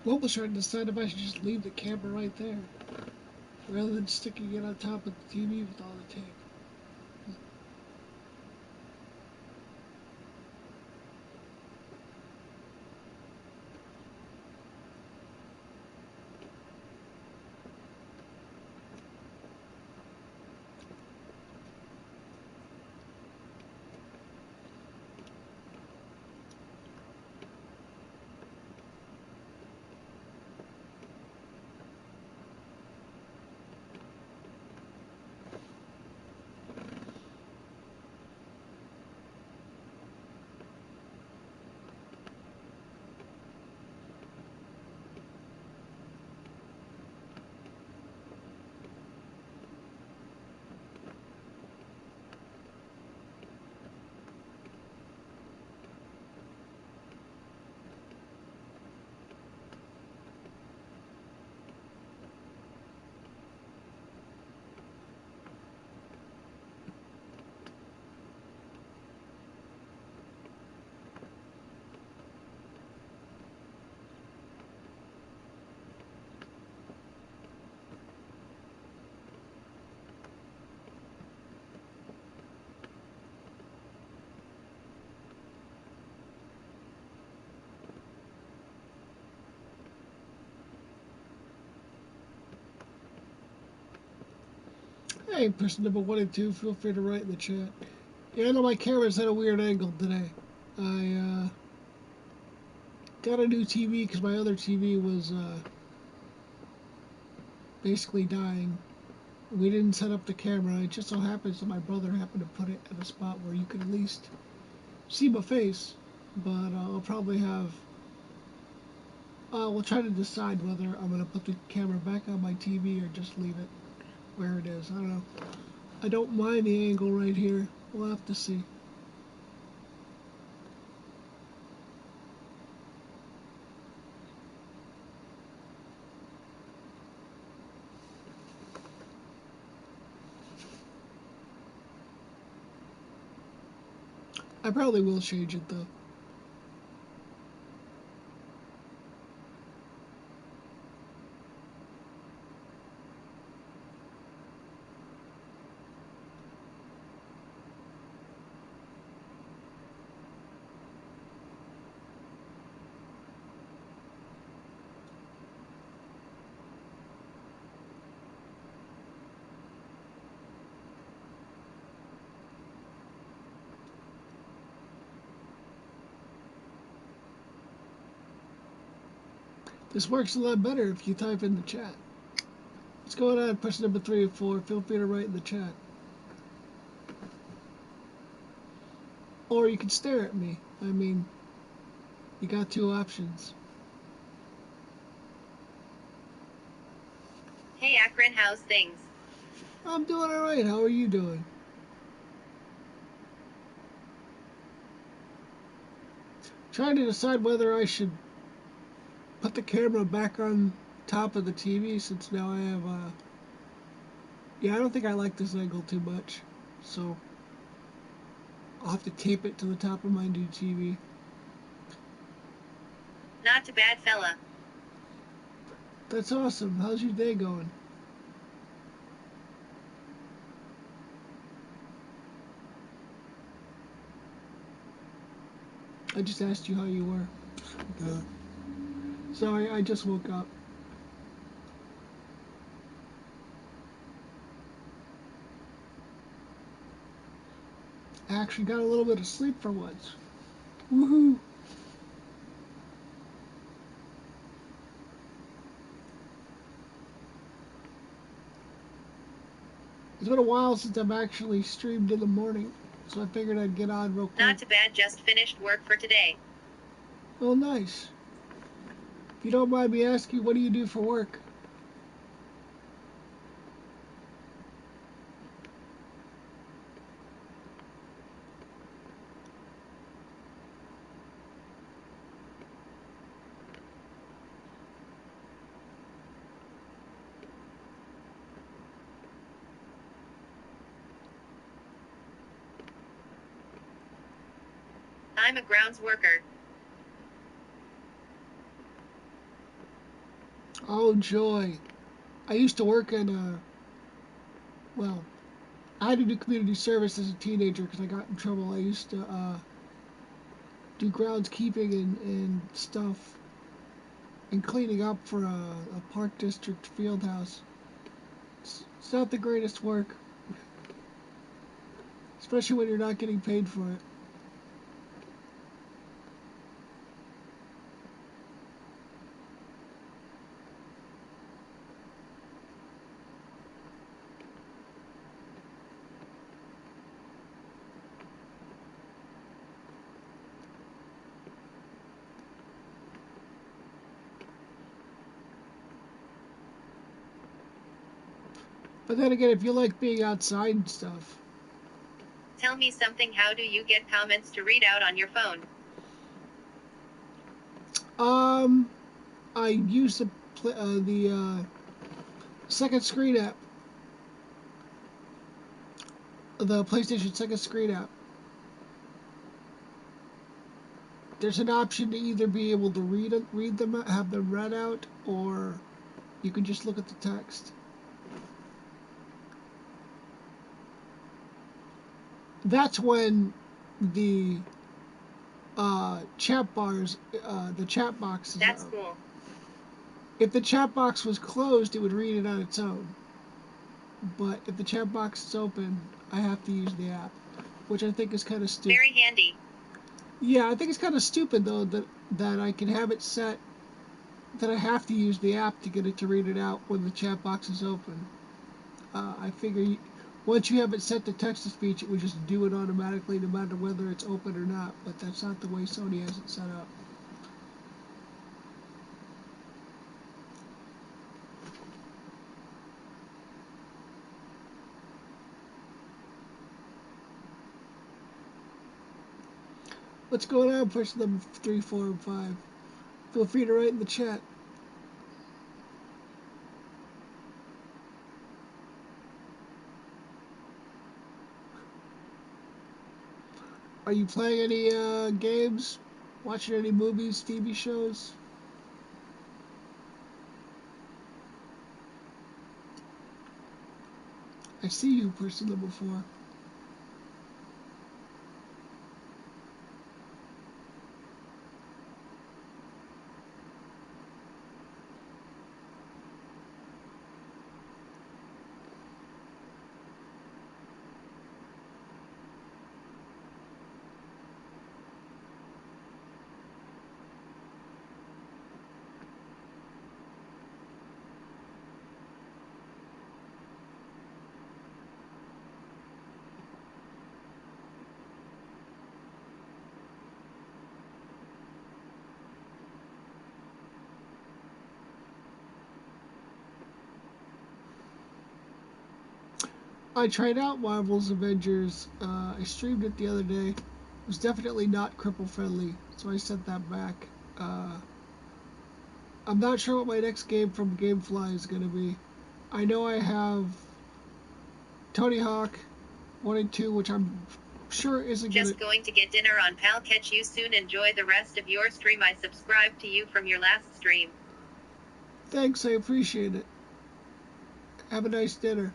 What was trying to decide if I should just leave the camera right there rather than sticking it on top of the TV with all the tape. Hey, person number 1 and 2, feel free to write in the chat. Yeah, I know my camera's at a weird angle today. I got a new TV because my other TV was basically dying. We didn't set up the camera. It just so happens that my brother happened to put it at a spot where you could at least see my face. But I'll probably have. We'll try to decide whether I'm going to put the camera back on my TV or just leave it where it is. I don't know. I don't mind the angle right here. We'll have to see. I probably will change it though. This works a lot better if you type in the chat. What's going on, person number 3 and 4? Feel free to write in the chat. Or you can stare at me. I mean, you got two options. Hey Ackrin, how's things? I'm doing alright. How are you doing? Trying to decide whether I should put the camera back on top of the TV since now I have yeah, I don't think I like this angle too much. So I'll have to tape it to the top of my new TV. Not too bad, fella. That's awesome. How's your day going? I just asked you how you were. Sorry, I just woke up. I actually got a little bit of sleep for once. Woohoo! It's been a while since I've actually streamed in the morning, so I figured I'd get on real quick. Not too bad, just finished work for today. Oh, nice. If you don't mind me asking, what do you do for work? I'm a grounds worker. Oh joy! I used to work in well, I had to do community service as a teenager because I got in trouble. I used to do groundskeeping and stuff and cleaning up for a park district field house. It's not the greatest work, especially when you're not getting paid for it. But then again, if you like being outside and stuff, Tell me something. How do you get comments to read out on your phone? um, I use the second screen app, the PlayStation second screen app. There's an option to either be able to read them, have them read out, or you can just look at the text. That's when the chat bars, the chat boxes. That's cool. If the chat box was closed, it would read it on its own. But if the chat box is open, I have to use the app, which I think is kind of stupid. Very handy. Yeah, I think it's kind of stupid though that I can have it set that I have to use the app to get it to read it out when the chat box is open. I figure once you have it set to text to speech, it would just do it automatically no matter whether it's open or not. But that's not the way Sony has it set up. What's going on, person number 3, 4, and 5? Feel free to write in the chat. Are you playing any games? Watching any movies, TV shows? I see you, person number 4. I tried out Marvel's Avengers. I streamed it the other day. It was definitely not cripple friendly, so I sent that back. Uh, I'm not sure what my next game from GameFly is going to be. I know I have Tony Hawk 1 and 2, which I'm sure isn't going to. Just going to get dinner on, pal. Catch you soon. Enjoy the rest of your stream. I subscribed to you from your last stream. Thanks, I appreciate it. Have a nice dinner.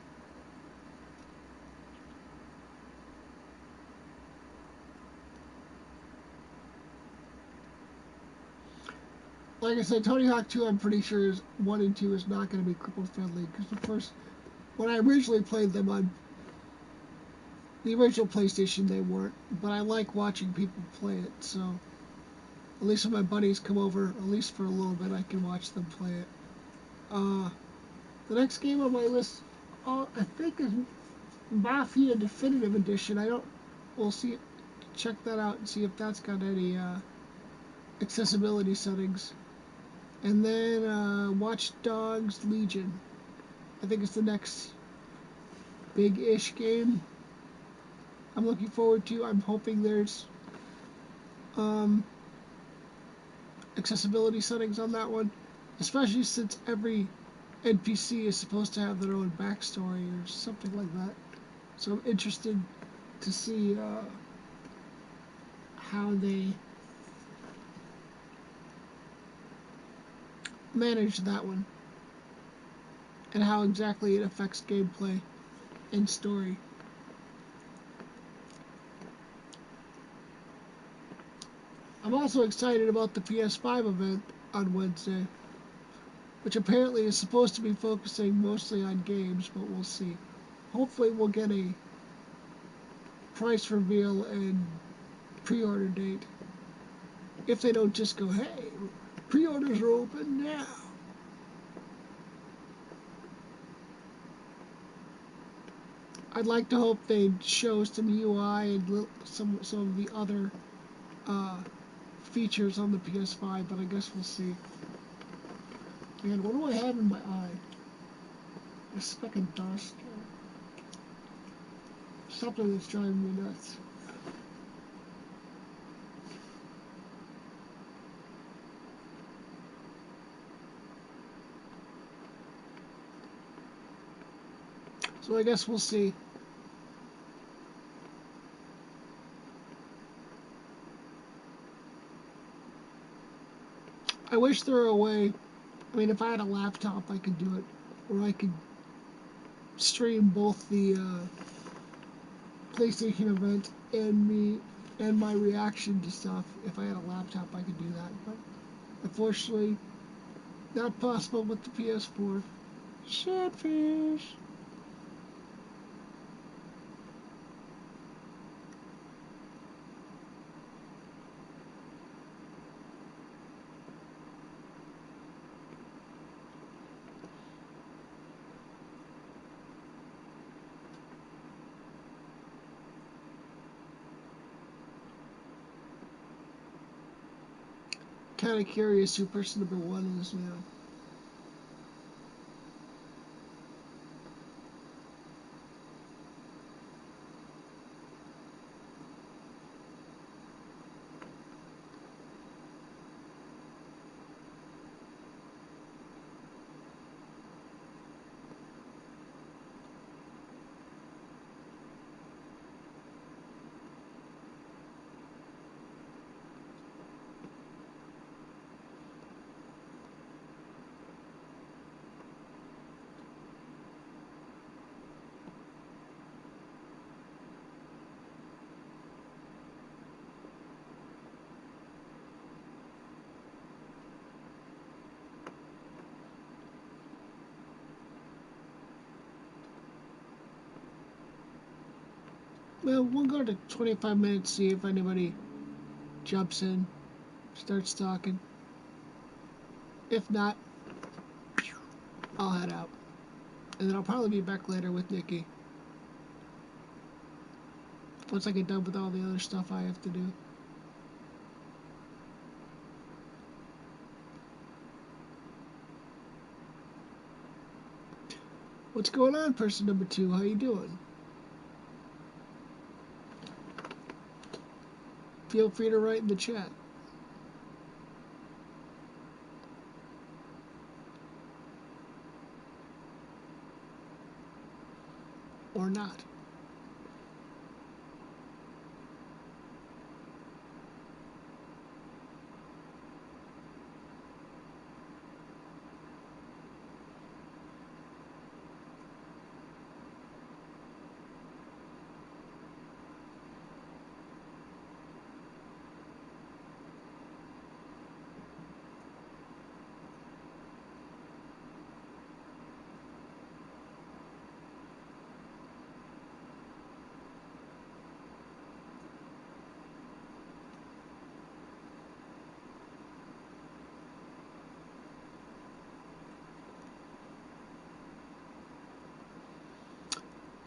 Like I said, Tony Hawk 2, I'm pretty sure is 1 and 2 is not going to be cripple friendly because when I originally played them on the original PlayStation, they weren't. But I like watching people play it, so at least when my buddies come over, at least for a little bit, I can watch them play it. Uh, the next game on my list, I think, is Mafia Definitive Edition. I don't. We'll see. Check that out and see if that's got any accessibility settings. And then Watch Dogs Legion. I think it's the next big-ish game I'm looking forward to. I'm hoping there's um, accessibility settings on that one, especially since every NPC is supposed to have their own backstory or something like that. So I'm interested to see how they manage that one. and how exactly it affects gameplay and story. I'm also excited about the PS5 event on Wednesday, which apparently is supposed to be focusing mostly on games, but we'll see. Hopefully we'll get a price reveal and pre-order date. If they don't just go, hey, pre-orders are open now. I'd like to hope they'd show some UI and some of the other uh, features on the PS5, but I guess we'll see. Man, what do I have in my eye? A speck of dust. Something that's driving me nuts. So I guess we'll see. I wish there were a way. I mean, if I had a laptop, I could do it, where I could stream both the PlayStation event and my reaction to stuff. If I had a laptop, I could do that. But unfortunately, not possible with the PS4. Sad fish. Kind of curious who person number one is now. Well, we'll go to 25 minutes, see if anybody jumps in, starts talking. If not, I'll head out. And then I'll probably be back later with Nikki. Once I get done with all the other stuff I have to do. What's going on, person number two? How you doing? Feel free to write in the chat. Or not.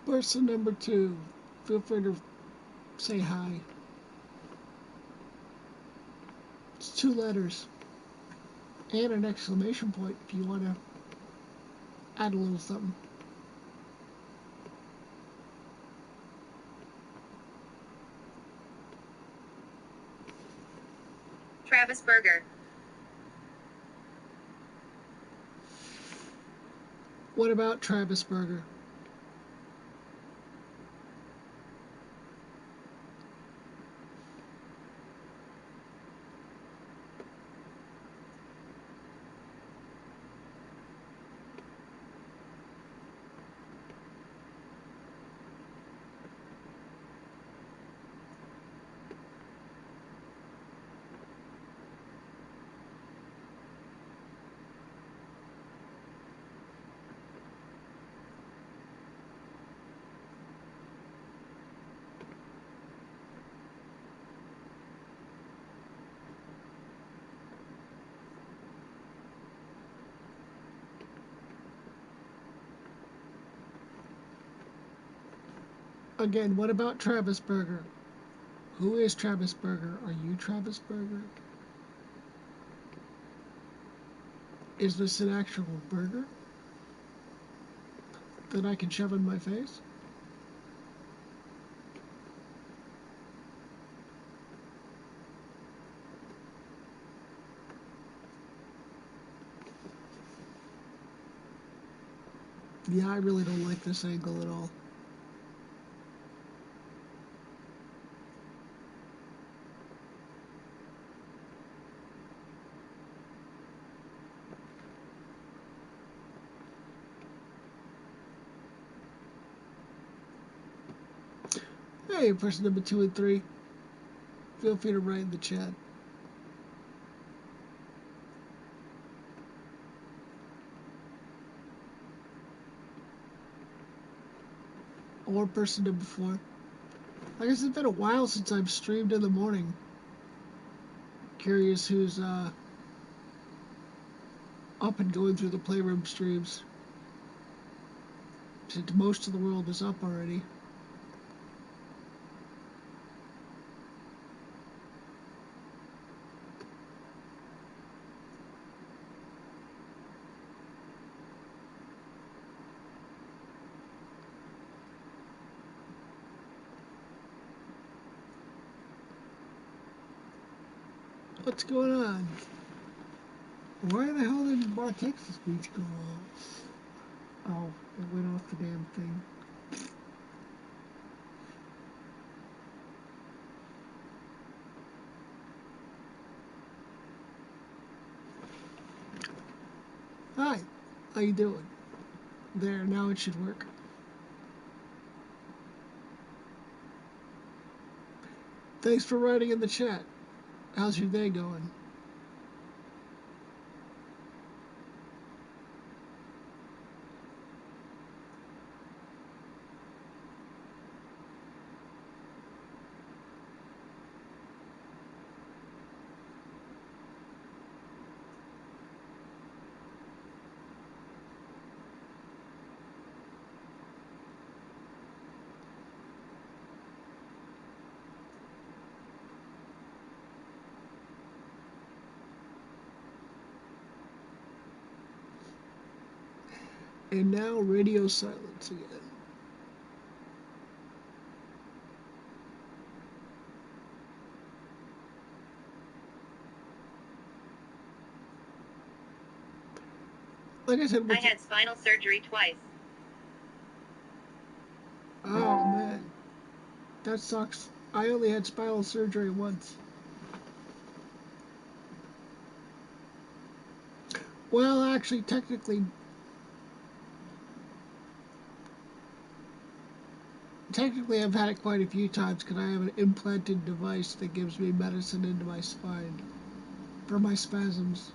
Person number two, feel free to say hi. It's 2 letters. And an exclamation point if you want to add a little something. Travis Berger. What about Travis Berger? Again, what about Travis Berger? Who is Travis Berger? Are you Travis Berger? Is this an actual burger that I can shove in my face? Yeah, I really don't like this angle at all. Hey, person number 2 and 3, feel free to write in the chat. Or person number 4. I guess it's been a while since I've streamed in the morning. Curious who's up and going through the Playroom streams, since most of the world is up already. What's going on? Why the hell did my Texas speech go off? Oh, it went off the damn thing. Hi, how you doing? There, now it should work. Thanks for writing in the chat. How's your day going? And now radio silence again. Like I said, I had spinal surgery twice. Oh man, that sucks. I only had spinal surgery once. Well, actually, technically, I've had it quite a few times because I have an implanted device that gives me medicine into my spine for my spasms.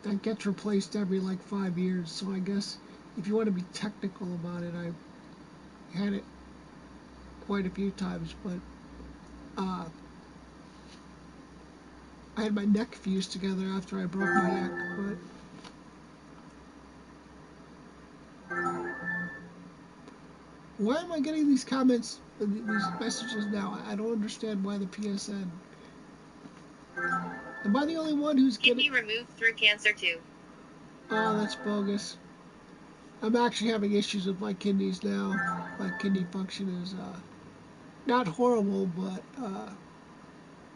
That gets replaced every like 5 years. So I guess if you want to be technical about it, I had it quite a few times. But uh, I had my neck fused together after I broke my neck. But why am I getting these comments, these messages now? I don't understand why the PSN. Am I the only one who's Kidney getting? removed through cancer too. Oh, that's bogus. I'm actually having issues with my kidneys now. My kidney function is not horrible, but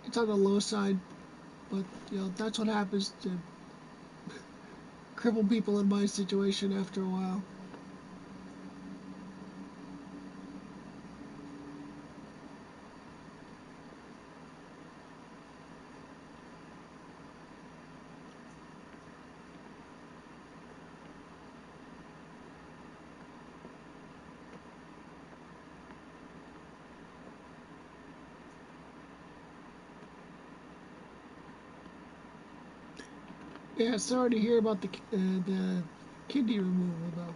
it's on the low side. But that's what happens to crippled people in my situation after a while. Yeah, sorry to hear about the kidney removal though.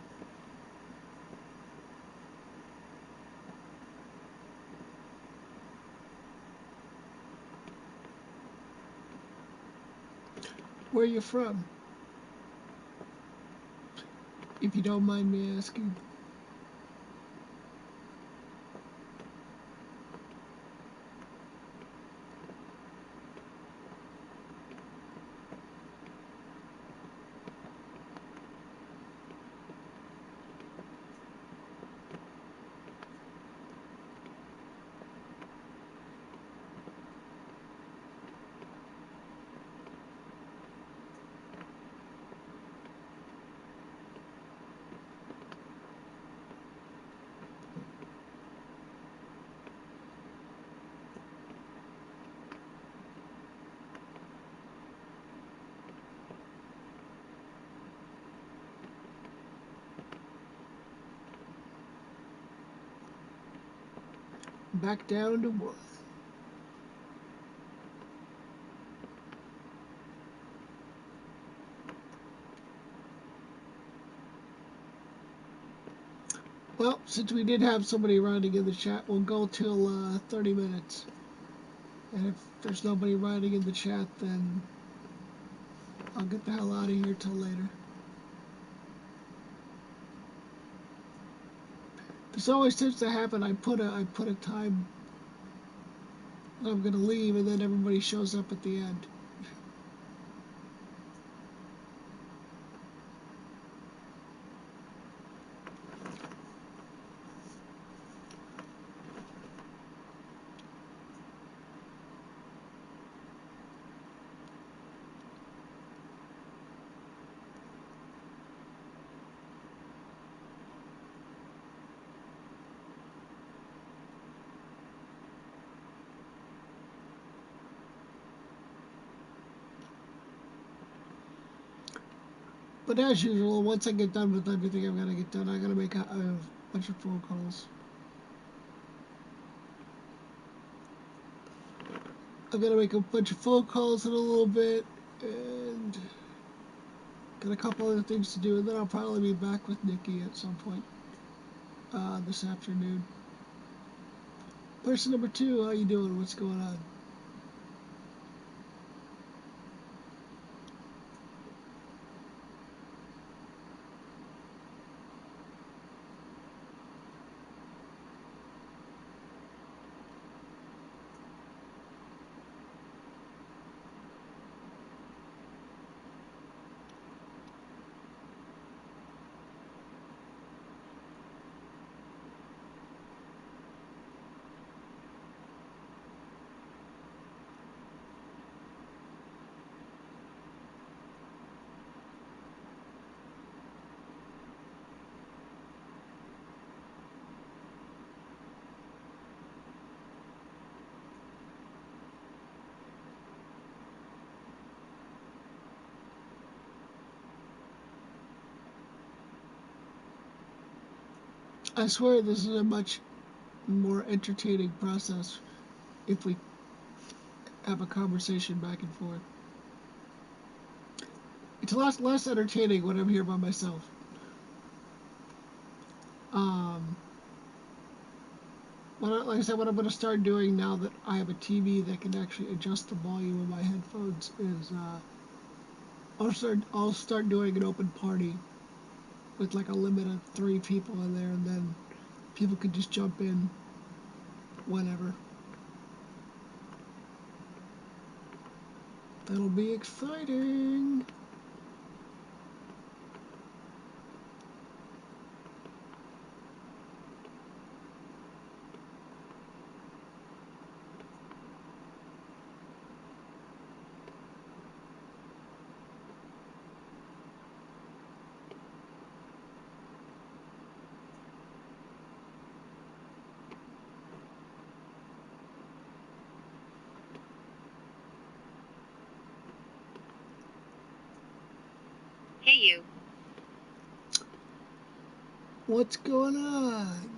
Where are you from, if you don't mind me asking? back down to 1. Well, since we did have somebody writing in the chat, we'll go till 30 minutes. And if there's nobody writing in the chat, then I'll get the hell out of here till later. This always tends to happen. I put a time that I'm gonna leave, and then everybody shows up at the end. But as usual, once I get done with everything I'm gonna get done, I gotta make a bunch of phone calls. I'm gonna make a bunch of phone calls in a little bit, and got a couple other things to do, and then I'll probably be back with Nikki at some point this afternoon. Person number 2, how you doing? What's going on? I swear this is a much more entertaining process if we have a conversation back and forth. It's a lot less entertaining when I'm here by myself. Um, like I said, what I'm going to start doing now that I have a TV that can actually adjust the volume of my headphones is I'll start doing an open party with like a limit of 3 people in there, and then people can just jump in whenever. That'll be exciting. Hey you. What's going on?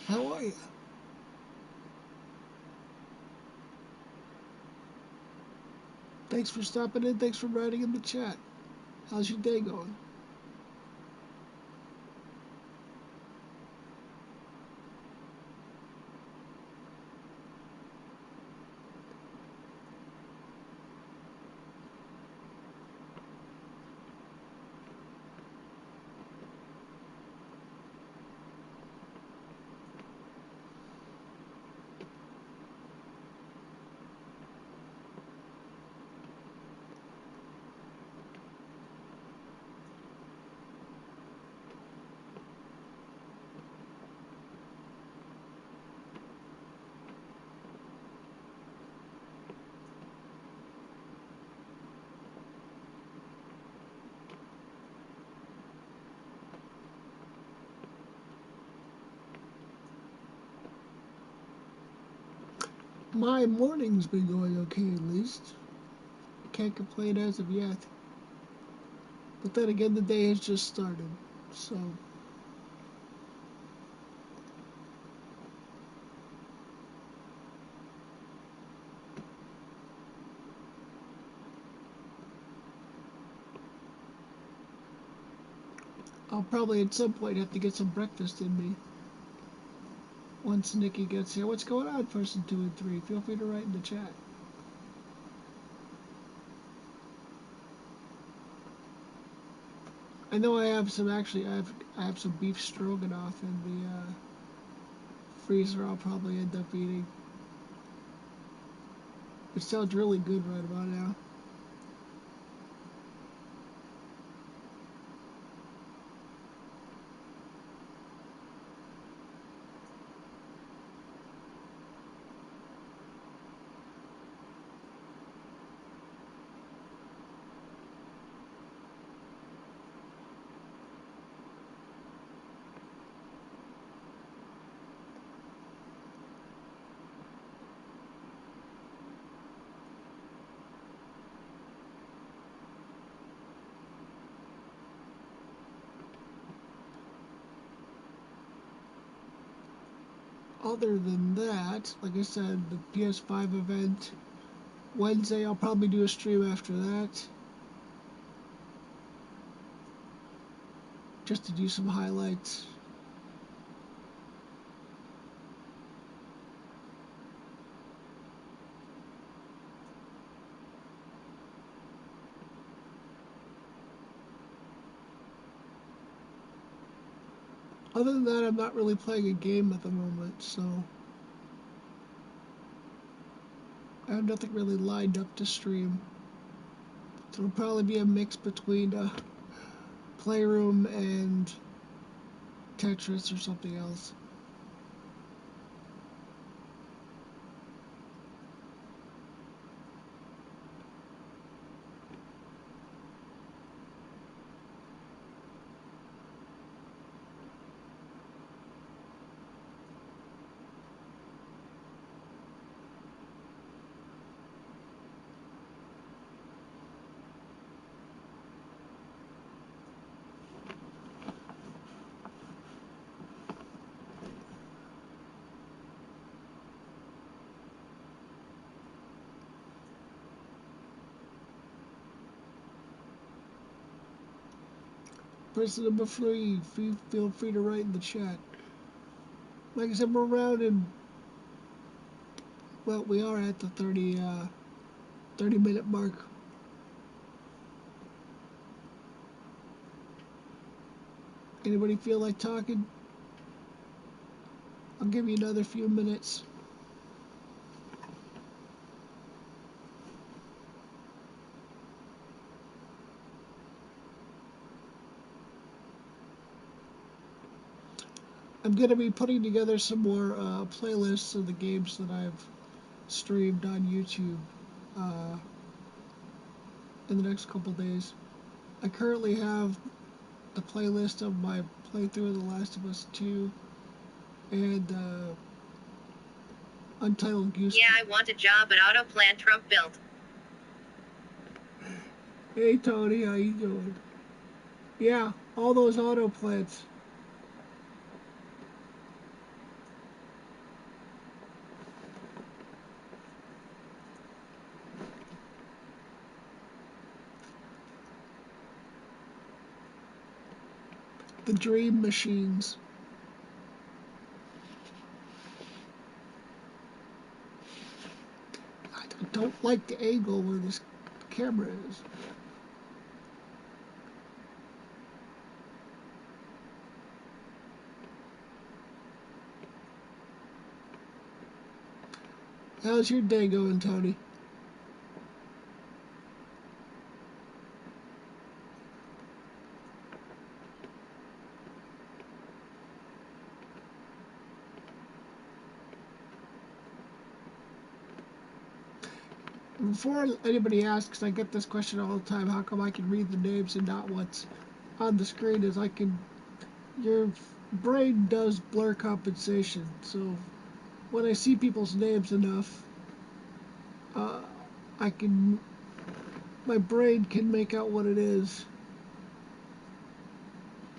How are you? Thanks for stopping in. Thanks for writing in the chat. How's your day going? My morning's been going okay, at least. Can't complain as of yet. But then again, the day has just started, so I'll probably at some point have to get some breakfast in me once Nikki gets here. What's going on, person 2 and 3? Feel free to write in the chat. I know I have some, actually, I have some beef stroganoff in the freezer I'll probably end up eating. It sounds really good right about now. Other than that, like I said, the PS5 event, Wednesday I'll probably do a stream after that, just to do some highlights. Other than that, I'm not really playing a game at the moment, so I have nothing really lined up to stream. So it'll probably be a mix between Playroom and Tetris or something else. Person number 3, feel free to write in the chat. Like I said, we're around in, well, we are at the 30-minute mark. Anybody feel like talking? I'll give you another few minutes. I'm going to be putting together some more playlists of the games that I've streamed on YouTube uh, in the next couple days. I currently have the playlist of my playthrough of The Last of Us 2 and Untitled Goose. Yeah, I want a job at Auto Plant Trump built. Hey Tony, how you doing? Yeah, all those auto plants. The dream machines. I don't like the angle where this camera is. How's your day going, Tony? Before anybody asks, I get this question all the time, how come I can read the names and not what's on the screen? Is I can, your brain does blur compensation, so when I see people's names enough, uh, I can, my brain can make out what it is.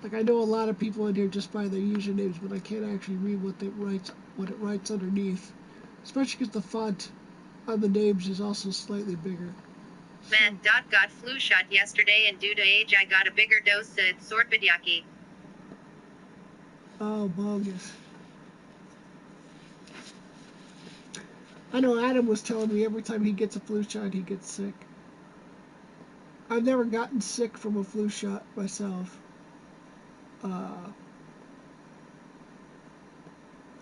Like I know a lot of people in here just by their usernames, but I can't actually read what it writes underneath. Especially because the font on the names is also slightly bigger. Matt. Got flu shot yesterday and due to age I got a bigger dose at Sortbidyaki. Oh, bogus. I know Adam was telling me every time he gets a flu shot, he gets sick. I've never gotten sick from a flu shot myself. Uh,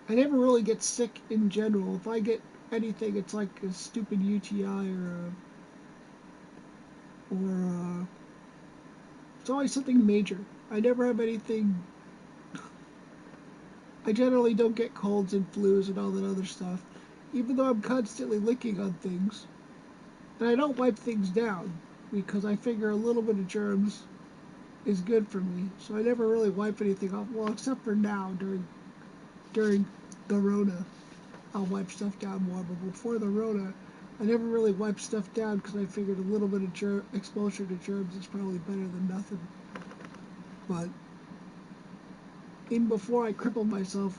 I never really get sick in general. If I get anything, it's like a stupid UTI or it's always something major. I never have anything. I generally don't get colds and flus and all that other stuff, even though I'm constantly licking on things. And I don't wipe things down because I figure a little bit of germs is good for me. So I never really wipe anything off. Well, except for now during the Rona, I'll wipe stuff down more. But before the Rona, I never really wiped stuff down because I figured a little bit of exposure to germs is probably better than nothing. But even before I crippled myself,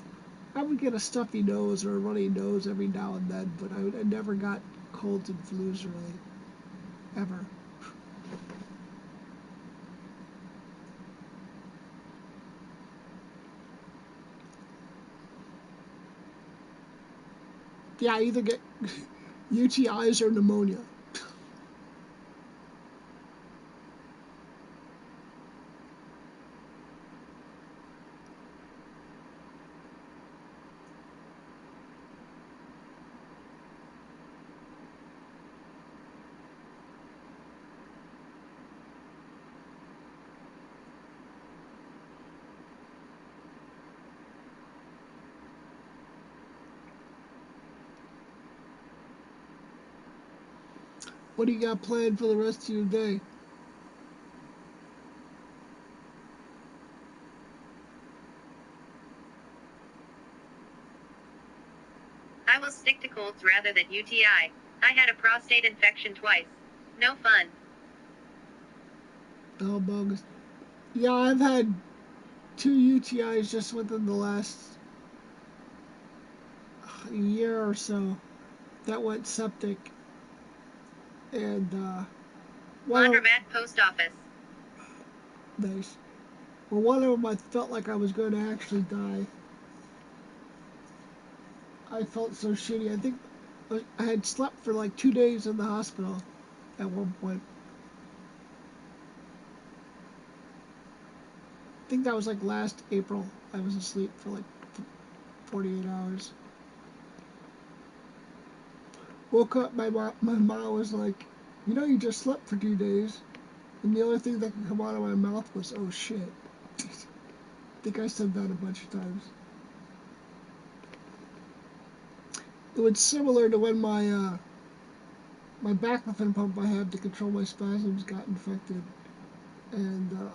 I would get a stuffy nose or a runny nose every now and then, but I never got colds and flus really, ever. Yeah, I either get UTIs or pneumonia. What do you got planned for the rest of your day? I will stick to colds rather than UTI. I had a prostate infection twice. No fun. Oh, bogus. Yeah, I've had two UTIs just within the last year or so that went septic, and one of Laundromat post office. nice. Well, one of them I felt like I was going to actually die. I felt so shitty. I think I had slept for like 2 days in the hospital at one point. I think that was like last April. I was asleep for like 48 hours. Woke up, my mom was like, you know, you just slept for 2 days. And the only thing that could come out of my mouth was, oh shit. I think I said that a bunch of times. It was similar to when my baclofen pump I had to control my spasms got infected. And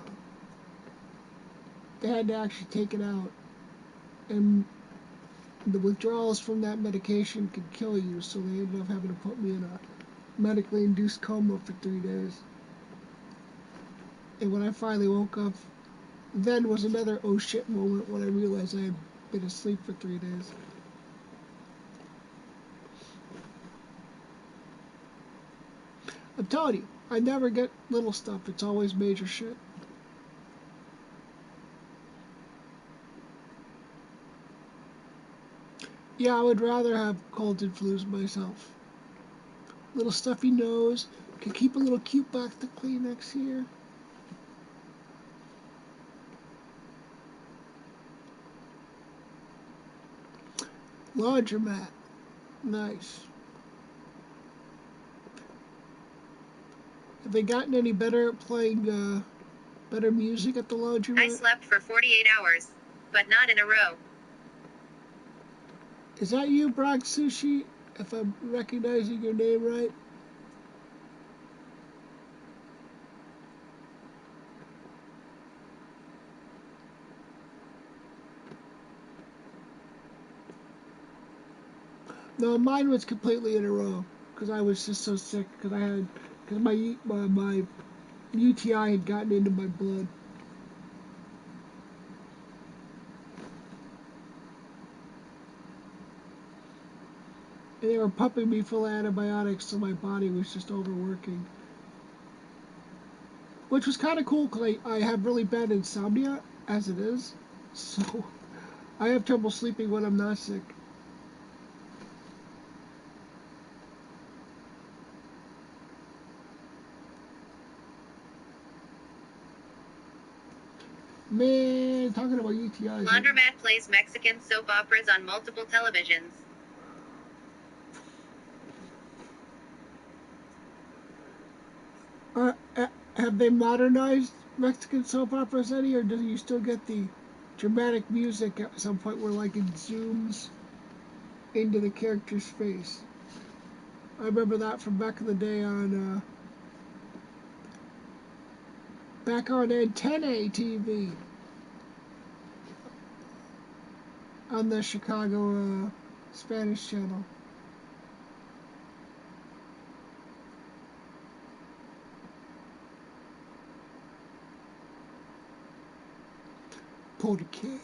they had to actually take it out. And the withdrawals from that medication could kill you, so they ended up having to put me in a medically induced coma for 3 days. And when I finally woke up, then was another oh shit moment when I realized I had been asleep for 3 days. I'm telling you, I never get little stuff. It's always major shit. Yeah, I would rather have colds and flus myself. Little stuffy nose. Can keep a little cute box of Kleenex here. Laundromat. Nice. Have they gotten any better at playing better music at the I laundromat? slept for 48 hours, but not in a row. Is that you, Brock Sushi? If I'm recognizing your name right? No, mine was completely in a row because I was just so sick because my UTI had gotten into my blood. And they were pumping me full of antibiotics, so my body was just overworking. Which was kind of cool because I have really bad insomnia as it is. So I have trouble sleeping when I'm not sick. Man, talking about UTIs. Laundromat plays Mexican soap operas on multiple televisions. Have they modernized Mexican soap operas any, or do you still get the dramatic music at some point where like it zooms into the character's face? I remember that from back in the day on back on Antennae TV on the Chicago Spanish channel. Porque.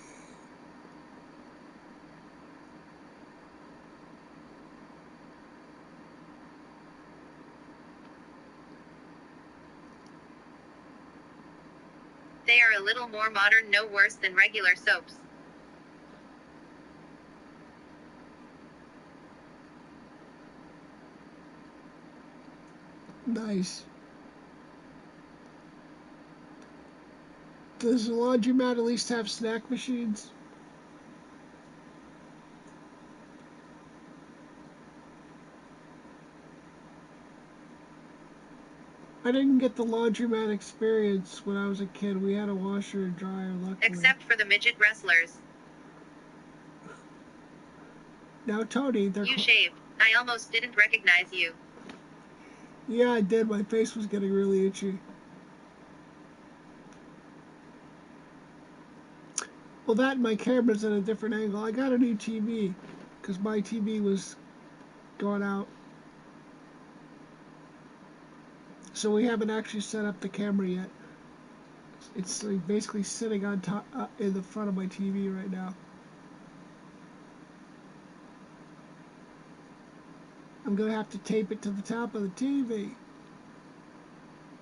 They are a little more modern, no worse than regular soaps. Nice. Does the laundromat at least have snack machines? I didn't get the laundromat experience when I was a kid. We had a washer and dryer, luckily. Except for the midget wrestlers. Now, Tony, they're... You shaved. I almost didn't recognize you. Yeah, I did. My face was getting really itchy. Well, that and my camera's at a different angle. I got a new TV because my TV was going out. So we haven't actually set up the camera yet. It's like basically sitting on top in the front of my TV right now. I'm gonna have to tape it to the top of the TV.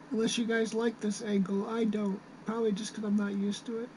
Unless you guys like this angle, I don't. Probably just because I'm not used to it.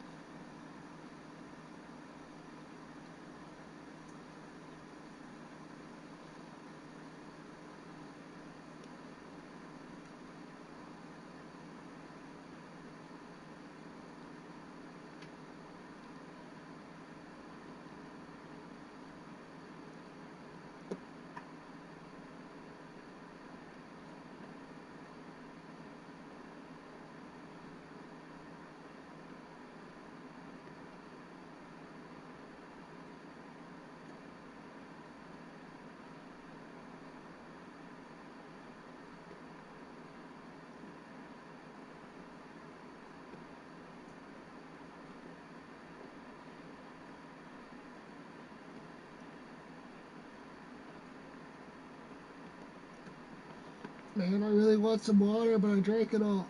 Man, I really want some water, but I drank it all.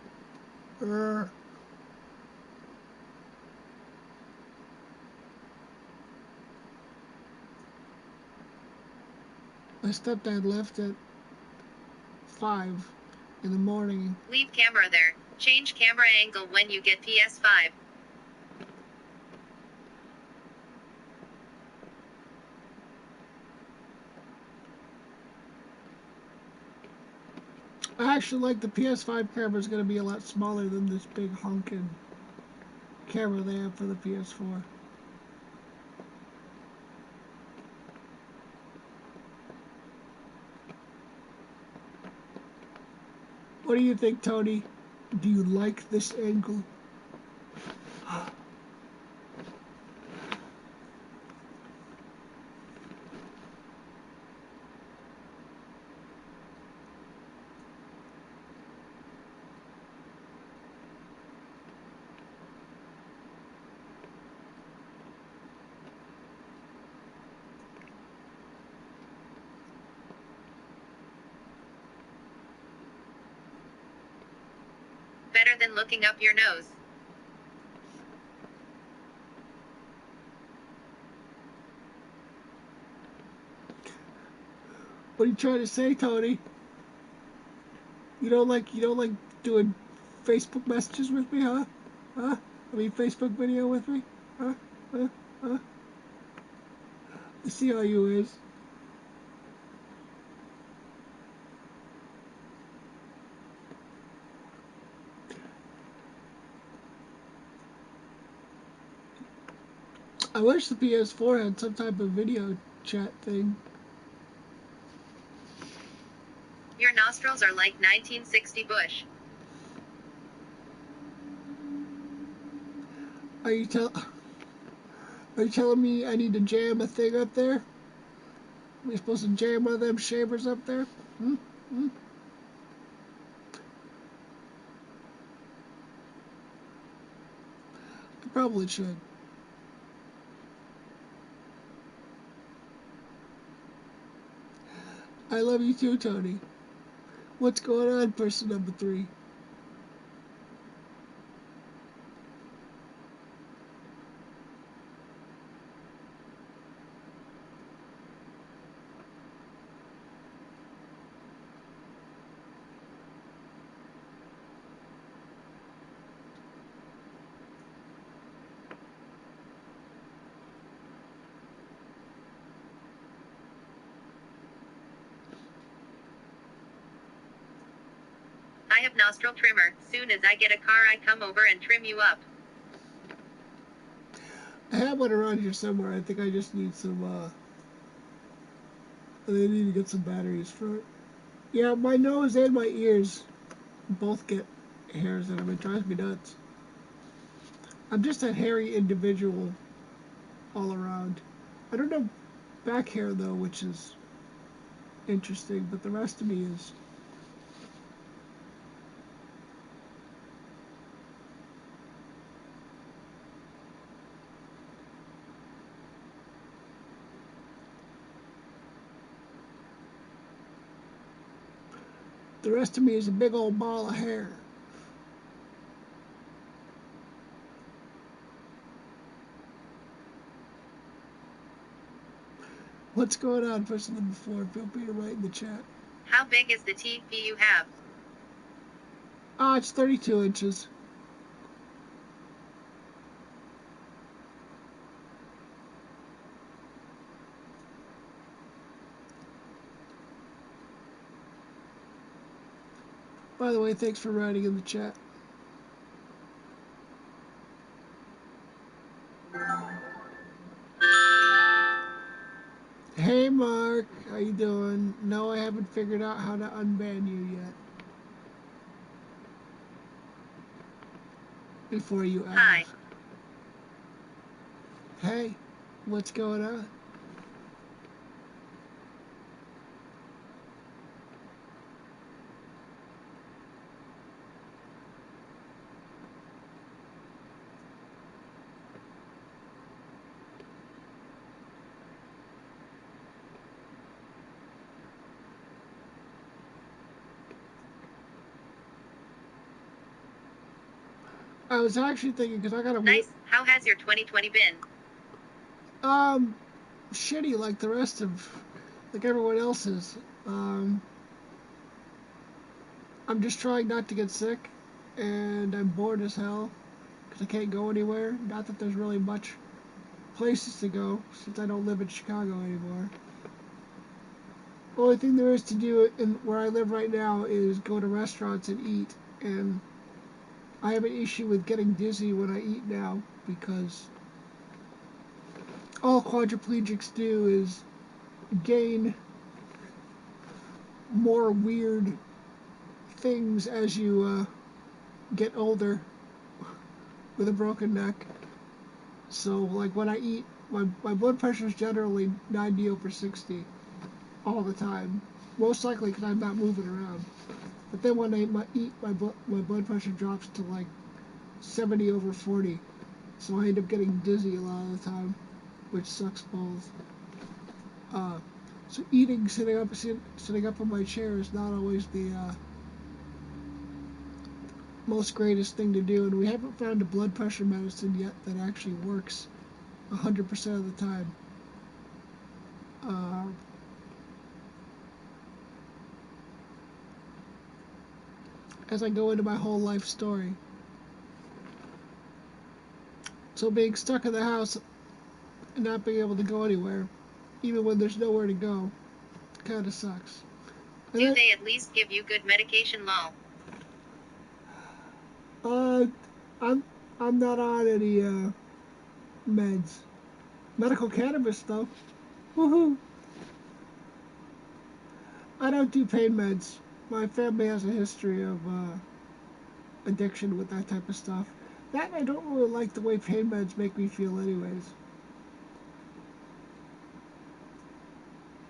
Urgh. My stepdad left at 5 in the morning. Leave camera there. Change camera angle when you get PS5. I actually like the PS5 camera is going to be a lot smaller than this big honkin' camera they have for the PS4. What do you think, Tony? Do you like this angle? Better than looking up your nose. What are you trying to say, Tony? You don't like doing Facebook messages with me, huh? Huh? I mean Facebook video with me? Huh? Huh? Huh? See how you is. I wish the PS4 had some type of video chat thing. Your nostrils are like 1960 Bush. Are you tell? Are you telling me I need to jam a thing up there? Are we supposed to jam one of them shavers up there? Hmm? Hmm? I probably should. I love you too, Tony. What's going on, person number 3? I have nostril trimmer. Soon as I get a car, I come over and trim you up. I have one around here somewhere. I think I just need some, I need to get some batteries for it. Yeah, my nose and my ears both get hairs in them. It drives me nuts. I'm just a hairy individual all around. I don't know back hair though, which is interesting, but the rest of me is. The rest of me is a big old ball of hair. What's going on, person number 4? Feel free to write in the chat. How big is the TV you have? Ah, it's 32 inches. By the way, thanks for writing in the chat. Hey Mark, how you doing? No, I haven't figured out how to unban you yet. Before you Hi. ask. Hey, what's going on? I was actually thinking because I got a Nice. How has your 2020 been? shitty like the rest of like everyone else's. I'm just trying not to get sick, and I'm bored as hell because I can't go anywhere. Not that there's really much places to go since I don't live in Chicago anymore. Only thing there is to do in where I live right now is go to restaurants and eat, and I have an issue with getting dizzy when I eat now because all quadriplegics do is gain more weird things as you get older with a broken neck. So, like when I eat, my blood pressure is generally 90 over 60 all the time. Most likely because I'm not moving around. But then when I eat, my blood pressure drops to like 70 over 40. So I end up getting dizzy a lot of the time, which sucks balls. Uh, so eating, sitting up on my chair is not always the most greatest thing to do, and we haven't found a blood pressure medicine yet that actually works 100% of the time. Uh, as I go into my whole life story. So being stuck in the house and not being able to go anywhere even when there's nowhere to go. Kind of sucks. And Do they at least give you good medication, lol? Uh, I'm I'm not on any meds. Medical cannabis though. Woohoo! I don't do pain meds. My family has a history of addiction with that type of stuff. That I don't really like the way pain meds make me feel anyways.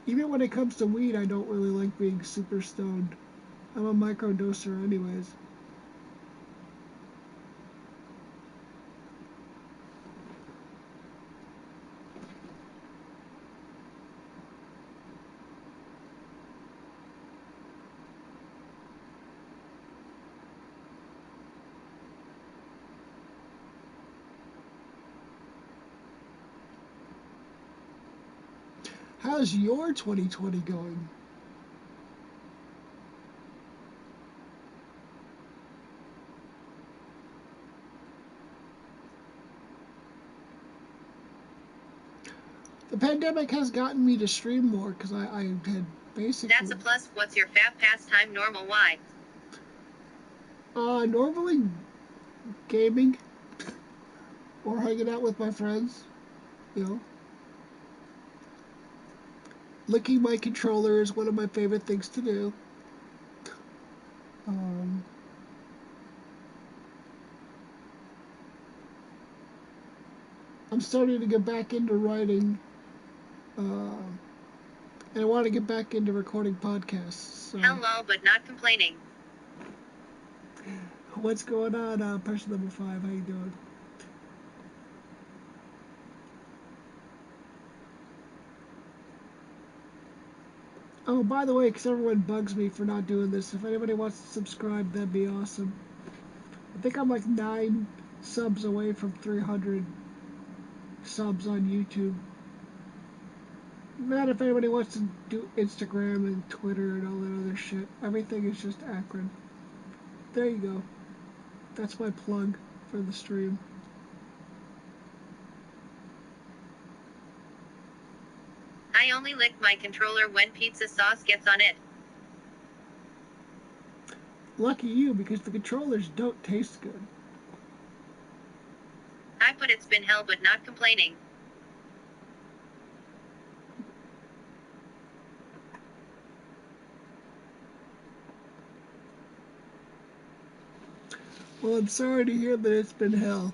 Even when it comes to weed, I don't really like being super stoned. I'm a microdoser anyways. How's your 2020 going? The pandemic has gotten me to stream more because I had basically. That's a plus. What's your fab pastime normal? Why? Normally gaming or hanging out with my friends. You know, licking my controller is one of my favorite things to do. Um, I'm starting to get back into writing, and I want to get back into recording podcasts. So. Hello, but not complaining. What's going on, person number 5? How you doing? Oh, by the way, because everyone bugs me for not doing this, if anybody wants to subscribe, that'd be awesome. I think I'm like 9 subs away from 300 subs on YouTube. Not if anybody wants to do Instagram and Twitter and all that other shit. Everything is just Ackrin. There you go. That's my plug for the stream. I only lick my controller when pizza sauce gets on it. Lucky you, because the controllers don't taste good. I put it's been hell, but not complaining. Well, I'm sorry to hear that it's been hell.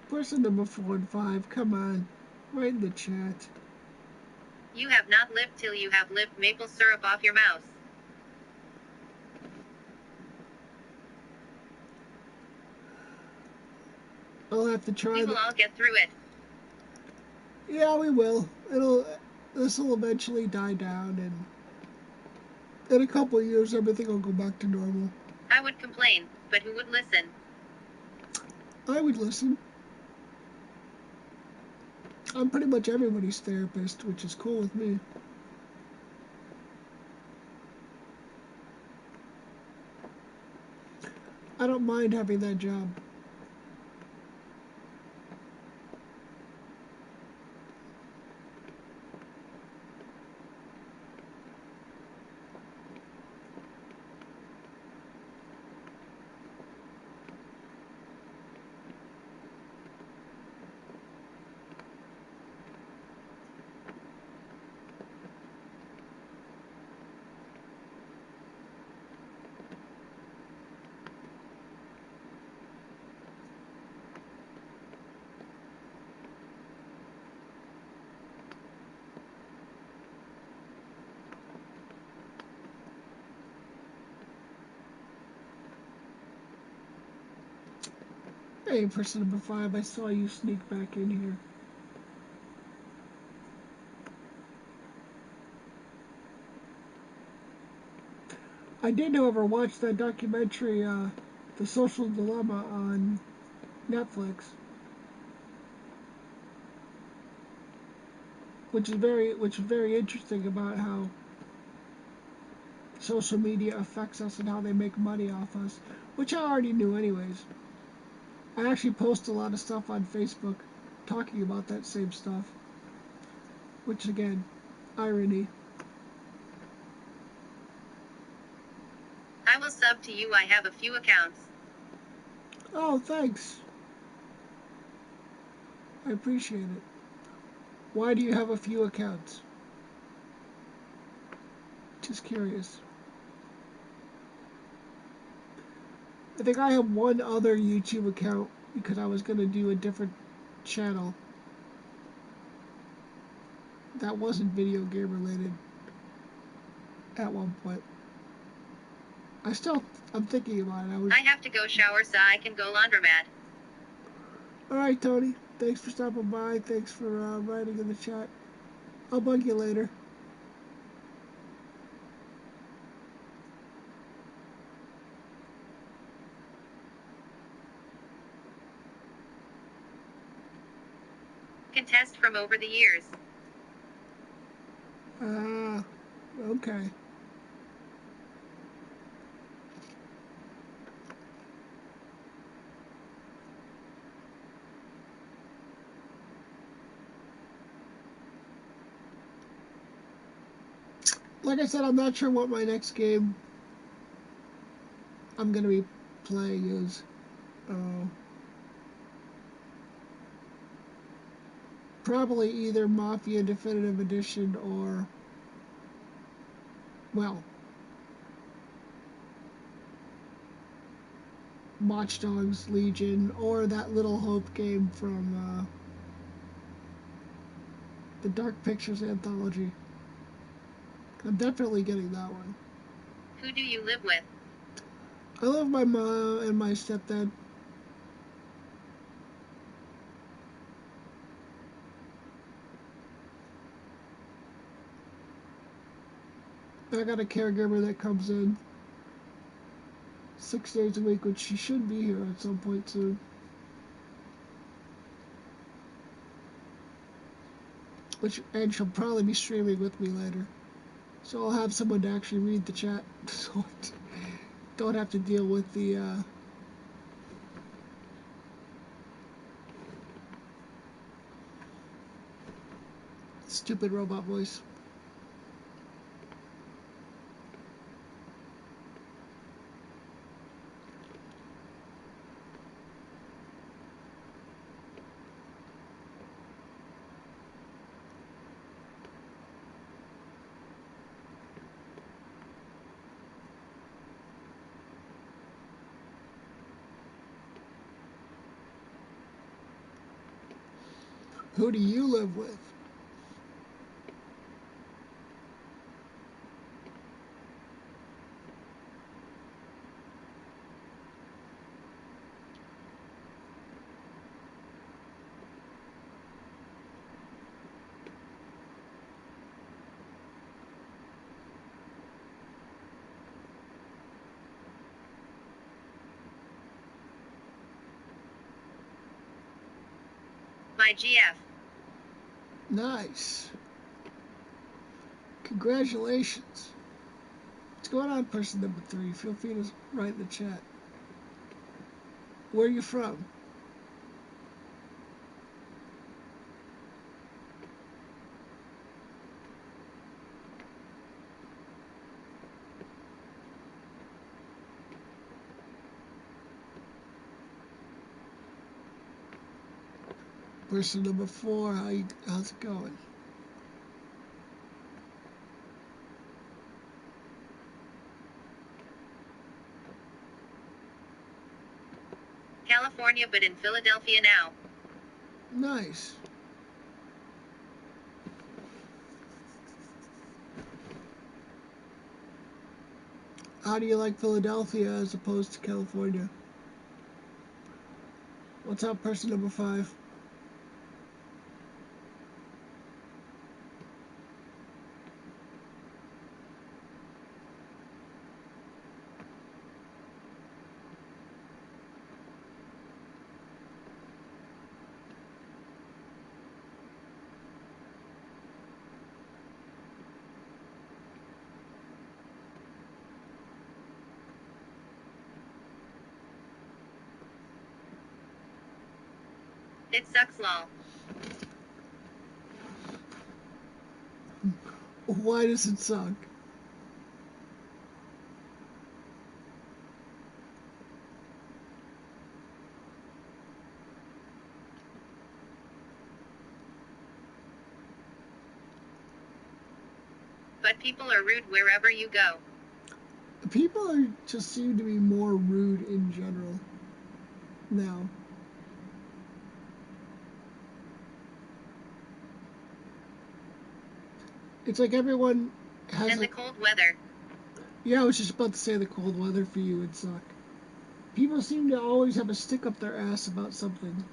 Person number 4 and 5, come on. Write in the chat. You have not lived till you have lived maple syrup off your mouth. I'll have to try. We will all get through it. Yeah, we will. This will eventually die down, and in a couple of years, everything will go back to normal. I would complain, but who would listen? I would listen. I'm pretty much everybody's therapist, which is cool with me. I don't mind having that job. Hey, person number 5, I saw you sneak back in here. I did, however, watch that documentary, The Social Dilemma on Netflix, which is very interesting about how social media affects us and how they make money off us, which I already knew anyways. I actually post a lot of stuff on Facebook talking about that same stuff, which again, irony. I will sub to you. I have a few accounts. Oh, thanks. I appreciate it. Why do you have a few accounts? Just curious. I think I have one other YouTube account because I was going to do a different channel that wasn't video game related at one point. I'm thinking about it. I have to go shower so I can go laundromat. Alright, Tony. Thanks for stopping by. Thanks for writing in the chat. I'll bug you later. Contest from over the years. Ah, okay. Like I said, I'm not sure what my next game I'm going to be playing is. Probably either Mafia Definitive Edition or, well, Watch Dogs Legion or that Little Hope game from the Dark Pictures anthology. I'm definitely getting that one. Who do you live with? I live with my mom and my stepdad. I got a caregiver that comes in 6 days a week, which she should be here at some point soon. And she'll probably be streaming with me later. So I'll have someone to actually read the chat, so I don't have to deal with the stupid robot voice. Who do you live with? My GF. Nice. Congratulations. What's going on, person number 3? Feel free to write in the chat. Where are you from? Person number 4, how's it going? California but in Philadelphia now. Nice. How do you like Philadelphia as opposed to California? What's up, person number 5? It sucks lol. Why does it suck? But people are rude wherever you go. People are just seem to be more rude in general now. It's like everyone has And the cold weather. Yeah, I was just about to say the cold weather for you would suck. People seem to always have a stick up their ass about something.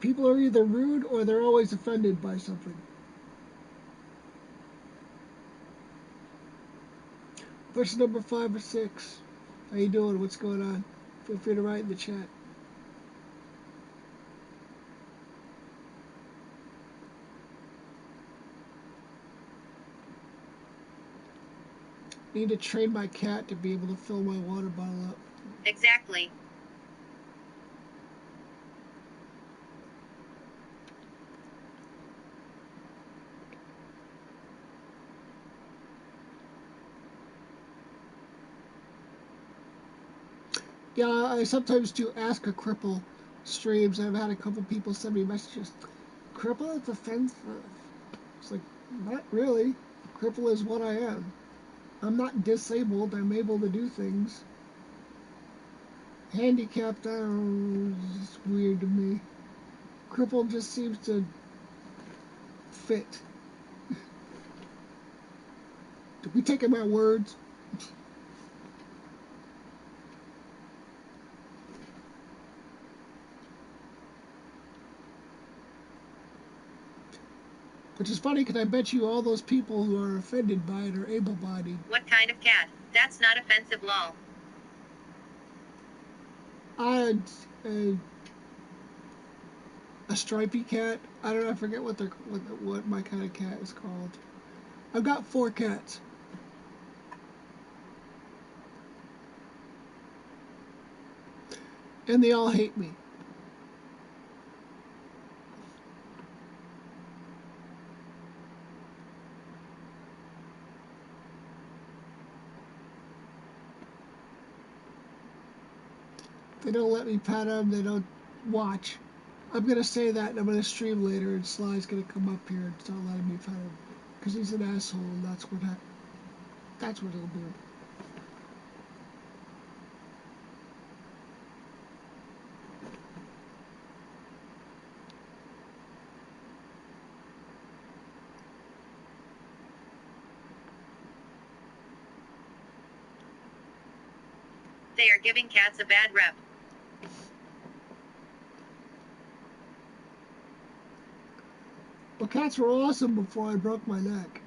People are either rude or they're always offended by something. Person number 5 or 6. How you doing? What's going on? Feel free to write in the chat. Need to train my cat to be able to fill my water bottle up. Exactly. Yeah, I sometimes do ask a cripple streams. I've had a couple people send me messages. Cripple is offensive. It's like, not really. Cripple is what I am. I'm not disabled. I'm able to do things. Handicapped, I don't know, it's weird to me. Crippled just seems to fit. Did we take my words? Which is funny because I bet you all those people who are offended by it are able-bodied. What kind of cat? That's not offensive lol. A, a stripy cat. I don't know. I forget what my kind of cat is called. I've got 4 cats. And they all hate me. They don't let me pet them. They don't watch. I'm going to say that and I'm going to stream later and Sly's going to come up here and start letting me pet him. Because he's an asshole and that's what he'll do. They are giving cats a bad rep. Well, cats were awesome before I broke my neck.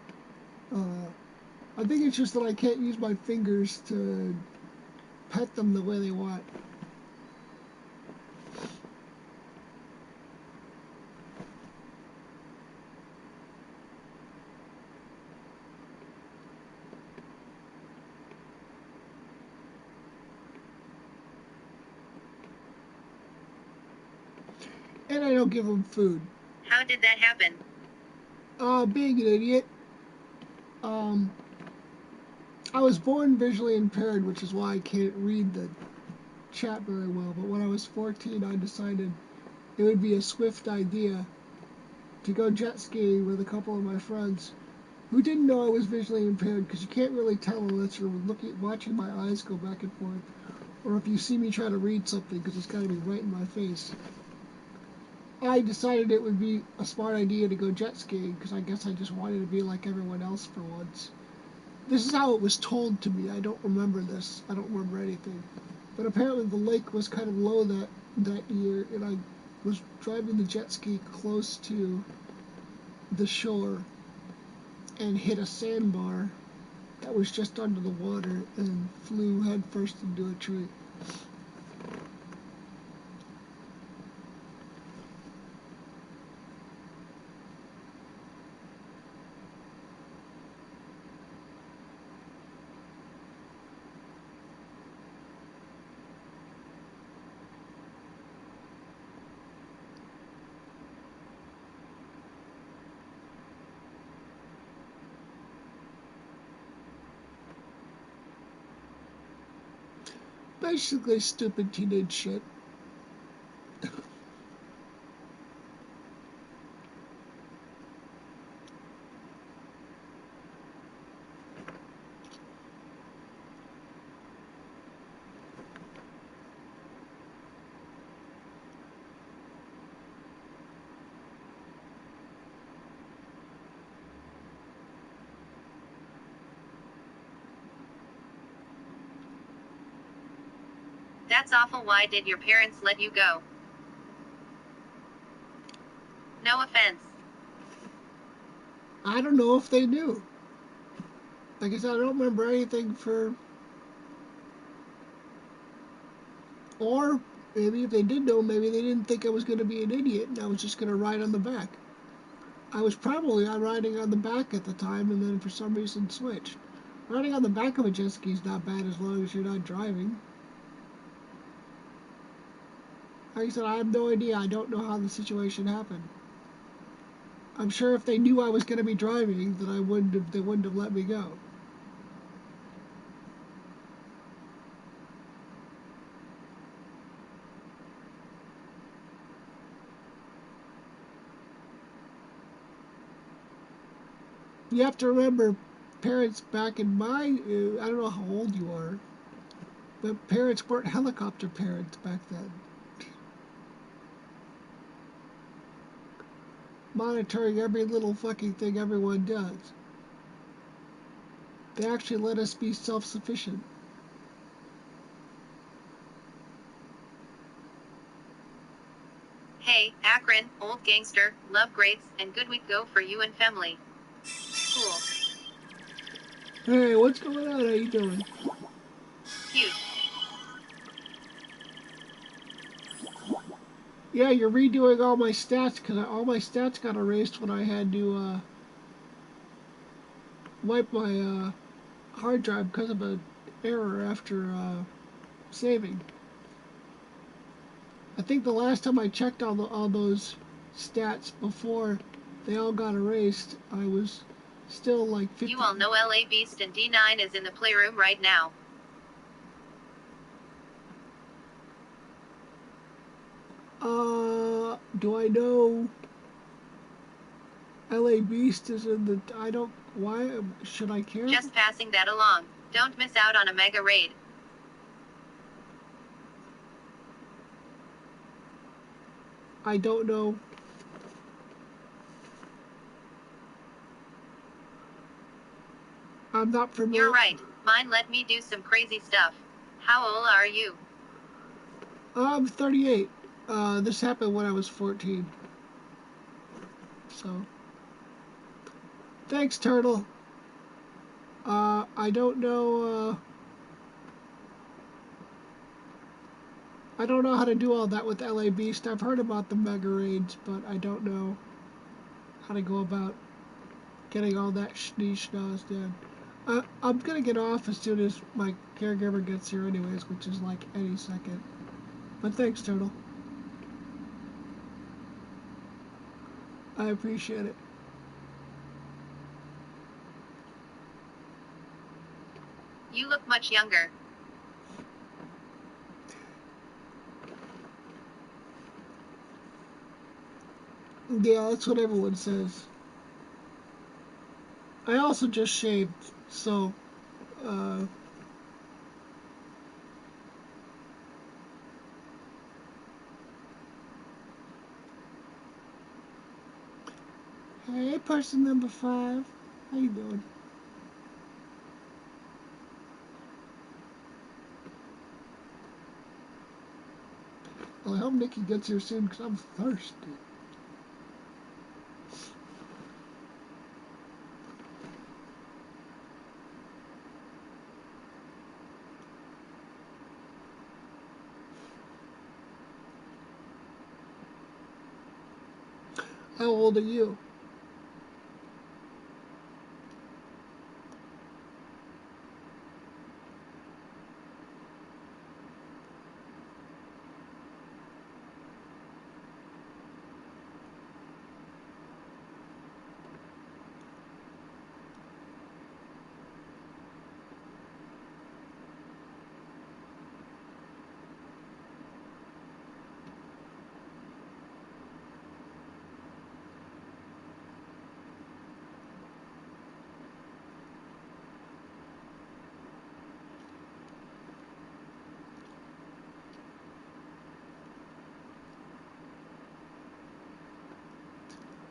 I think it's just that I can't use my fingers to pet them the way they want. And I don't give them food. How did that happen? Being an idiot. Um, I was born visually impaired, which is why I can't read the chat very well. But when I was 14, I decided it would be a swift idea to go jet skiing with a couple of my friends who didn't know I was visually impaired, because you can't really tell unless you're watching my eyes go back and forth, or if you see me try to read something, because it's got to be right in my face. I decided it would be a smart idea to go jet skiing, because I guess I just wanted to be like everyone else for once. This is how it was told to me. I don't remember this. I don't remember anything. But apparently the lake was kind of low that year, and I was driving the jet ski close to the shore and hit a sandbar that was just under the water and flew headfirst into a tree. Basically, stupid teenage shit. That's awful. Why did your parents let you go? No offense. I don't know if they knew. Like I said, I don't remember anything for. Or maybe if they did know, maybe they didn't think I was going to be an idiot and I was just going to ride on the back. I was probably riding on the back at the time and then for some reason switched. Riding on the back of a jet ski is not bad as long as you're not driving. Like I said, I have no idea. I don't know how the situation happened. I'm sure if they knew I was going to be driving, then they wouldn't have let me go. You have to remember, parents back in my, I don't know how old you are, but parents weren't helicopter parents back then. Monitoring every little fucking thing everyone does. They actually let us be self-sufficient. Hey, Ackrin, old gangster, love greats, and good week go for you and family. Cool. Hey, what's going on? How you doing? Cute. Yeah, you're redoing all my stats because all my stats got erased when I had to wipe my hard drive because of an error after saving. I think the last time I checked all those stats before they all got erased, I was still like 50. You all know LA Beast and D9 is in the playroom right now. Do I know LA Beast is in the. I don't. Why should I care? Just passing that along. Don't miss out on a mega raid. I don't know. I'm not familiar. You're right. Mine let me do some crazy stuff. How old are you? I'm 38. This happened when I was 14. So. Thanks, Turtle. I don't know. I don't know how to do all that with LA Beast. I've heard about the mega raids, but I don't know how to go about getting all that schnoz done. I'm gonna get off as soon as my caregiver gets here, anyways, which is like any second. But thanks, Turtle. I appreciate it. You look much younger. Yeah, that's what everyone says. I also just shaved, so uh, hey, person number 5, how you doing? Well, I hope Nikki gets here soon because I'm thirsty. How old are you?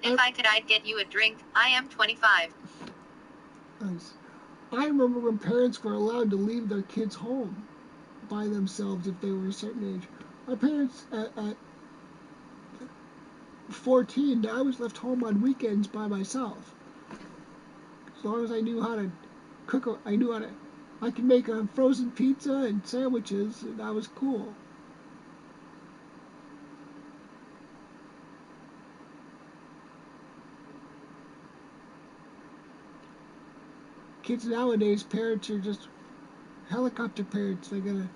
If I could, I'd get you a drink. I am 25. Nice. I remember when parents were allowed to leave their kids home by themselves if they were a certain age. My parents at 14, I was left home on weekends by myself. As long as I knew how to cook, I could make a frozen pizza and sandwiches, and I was cool. Kids nowadays, parents are just helicopter parents. They gotta,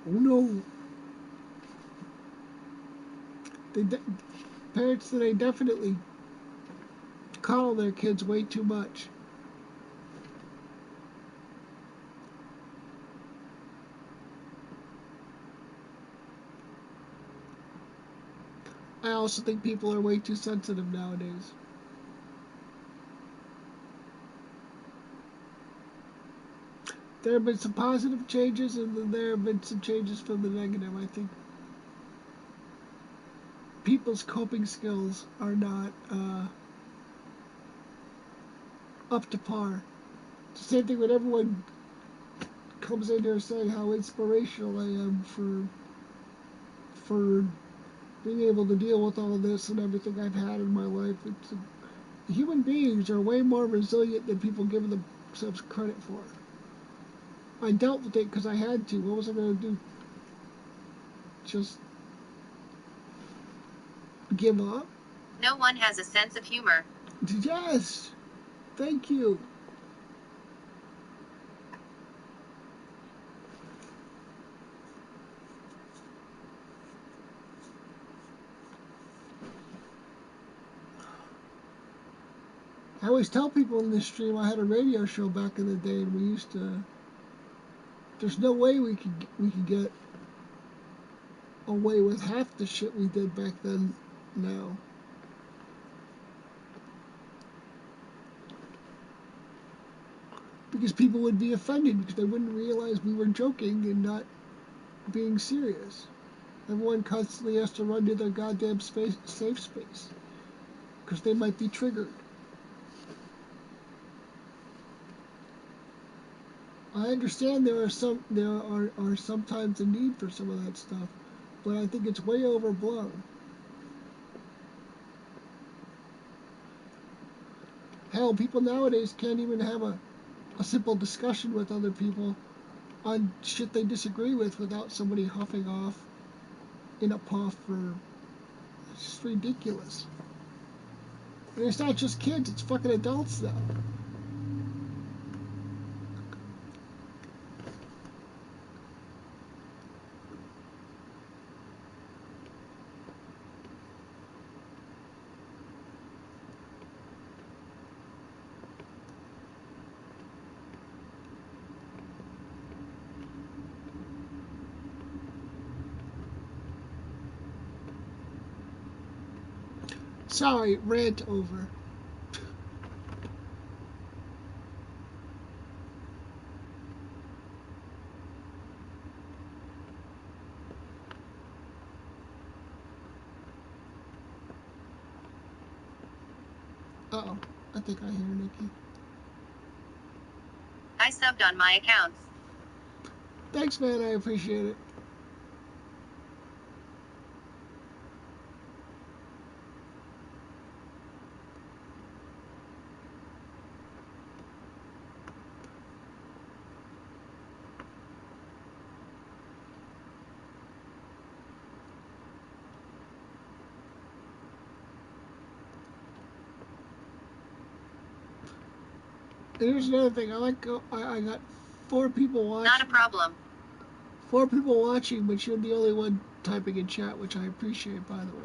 oh no, they parents today definitely coddle their kids way too much. I also think people are way too sensitive nowadays. There have been some positive changes, and then there have been some changes from the negative. I think people's coping skills are not up to par. It's the same thing when everyone comes in here saying how inspirational I am for being able to deal with all this and everything I've had in my life. Human beings are way more resilient than people give themselves credit for. I dealt with it because I had to. What was I going to do? Just give up? No one has a sense of humor. Yes! Thank you. I always tell people in this stream I had a radio show back in the day, and we used to. There's no way we could get away with half the shit we did back then. Now, because people would be offended because they wouldn't realize we were joking and not being serious. Everyone constantly has to run to their goddamn safe space because they might be triggered. I understand there are sometimes a need for some of that stuff, but I think it's way overblown. Hell, people nowadays can't even have a simple discussion with other people on shit they disagree with without somebody huffing off in a puff, or it's just ridiculous. And it's not just kids, it's fucking adults now. Sorry, rant over. Uh-oh, I think I hear Nikki. I subbed on my accounts. Thanks, man, I appreciate it. And here's another thing. I got 4 people watching. Not a problem. 4 people watching, but you're the only one typing in chat, which I appreciate, by the way.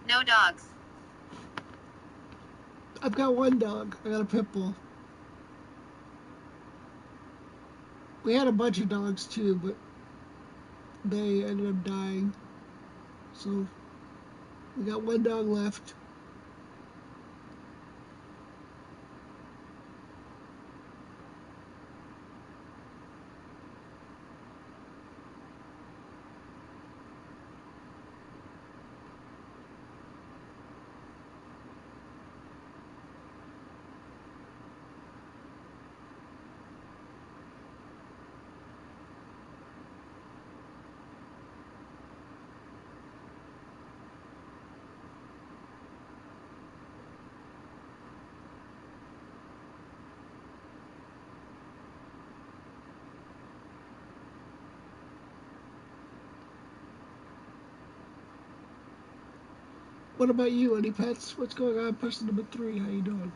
No dogs. I've got one dog. I got a pit bull. We had a bunch of dogs too, but they ended up dying. So we got one dog left. What about you? Any pets? What's going on, person number 3? How you doing?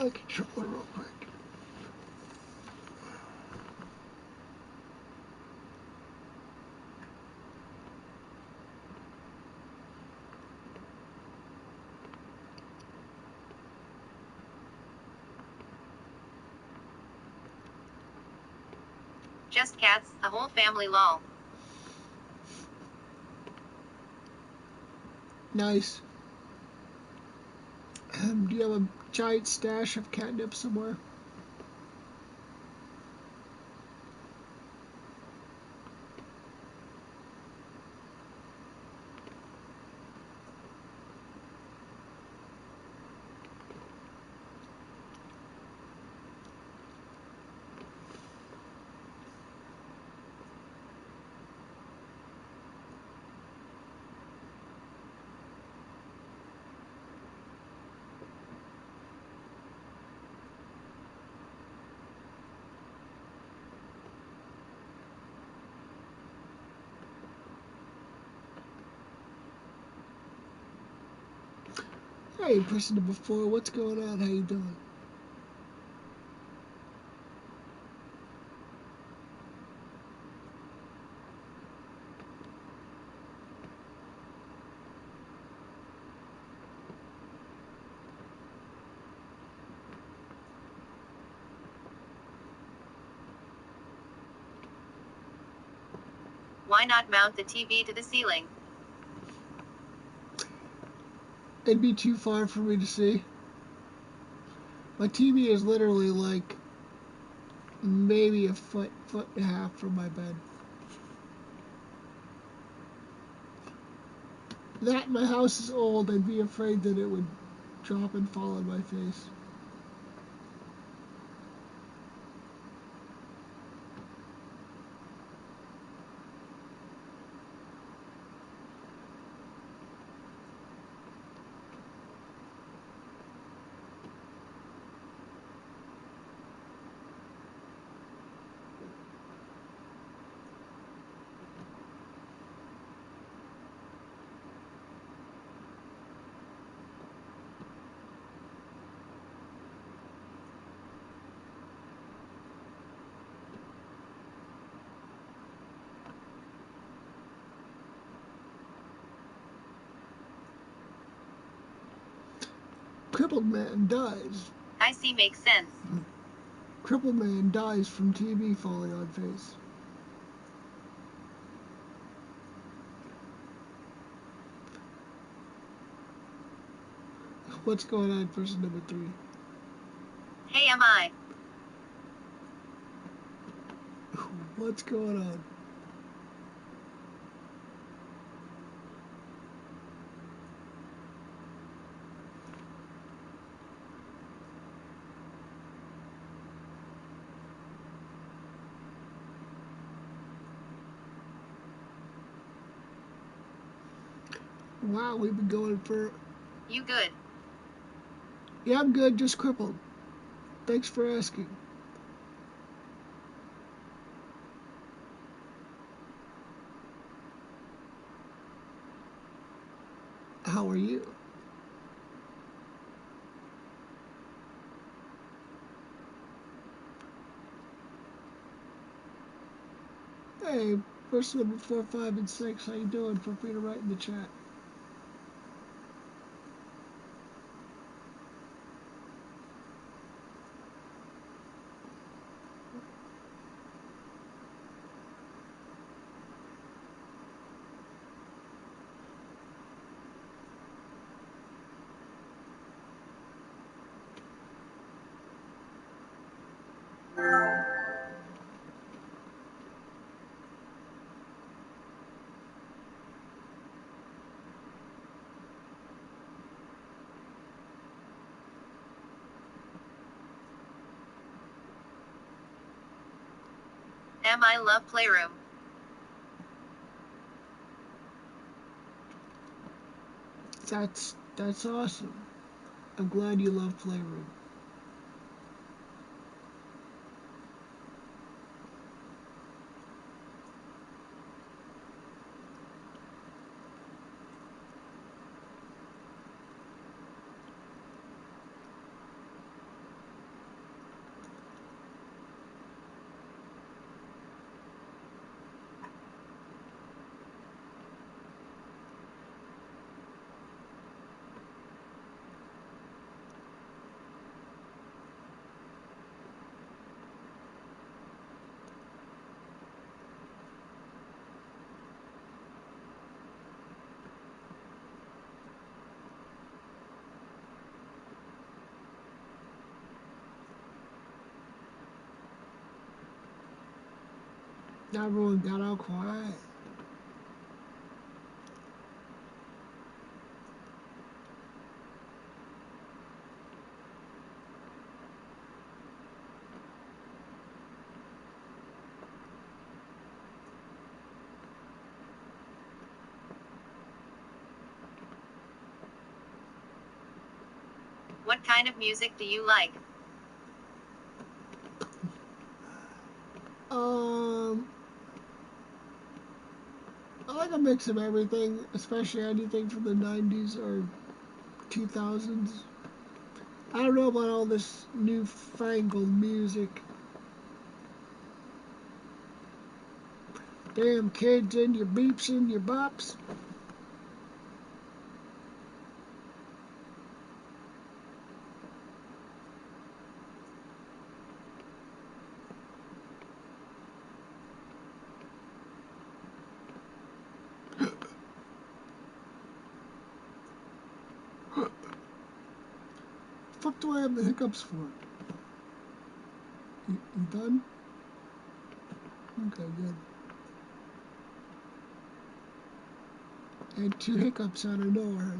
I can triple real quick. Just cats, a whole family lol. Nice. Do you have a giant stash of catnip somewhere? Hey, person number 4, what's going on? How you doing? Why not mount the TV to the ceiling? It'd be too far for me to see. My TV is literally like maybe a foot and a half from my bed. That my house is old. I'd be afraid that it would drop and fall on my face. Crippled man dies. I see, makes sense. Crippled man dies from TV falling on face. What's going on, person number 3? Hey, am I? What's going on? Wow, we've been going for... You good? Yeah, I'm good, just crippled. Thanks for asking. How are you? Hey, person number 4, 5, and 6, how you doing? Feel free to write in the chat. I love Playroom. That's awesome. I'm glad you love Playroom. Now everyone got all quiet. What kind of music do you like? Um, I like a mix of everything, especially anything from the 90s or 2000s. I don't know about all this newfangled music. Damn kids and your beeps and your bops. Fuck do I have the hiccups for? You done? Okay, good. I had 2 hiccups out of nowhere.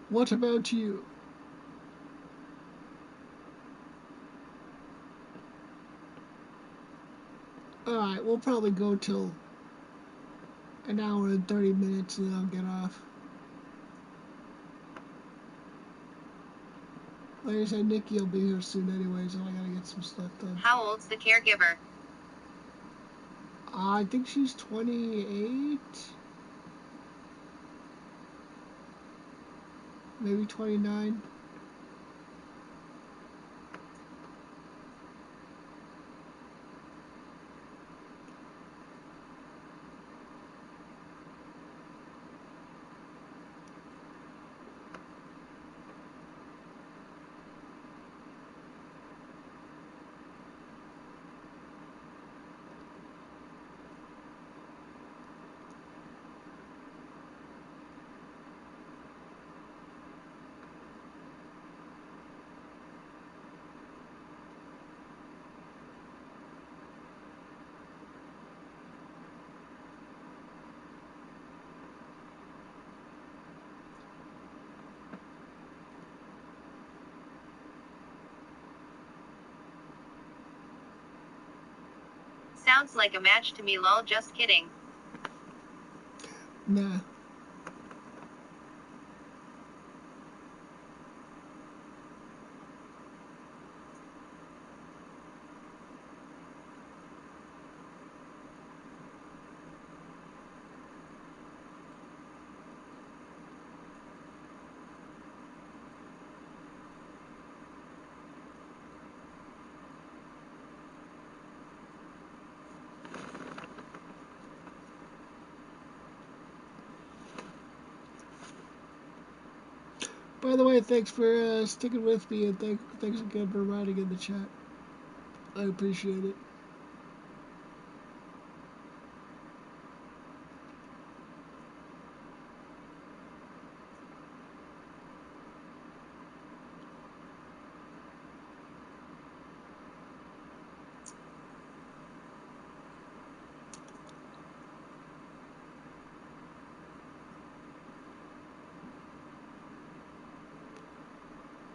What about you? Alright, we'll probably go till an hour and 30 minutes and then I'll get off. Like I said, Nikki will be here soon anyway, so I gotta get some stuff done. How old's the caregiver? I think she's 28, maybe 29. Sounds like a match to me, lol, just kidding. Nah. By the way, thanks for sticking with me, and thanks again for writing in the chat. I appreciate it.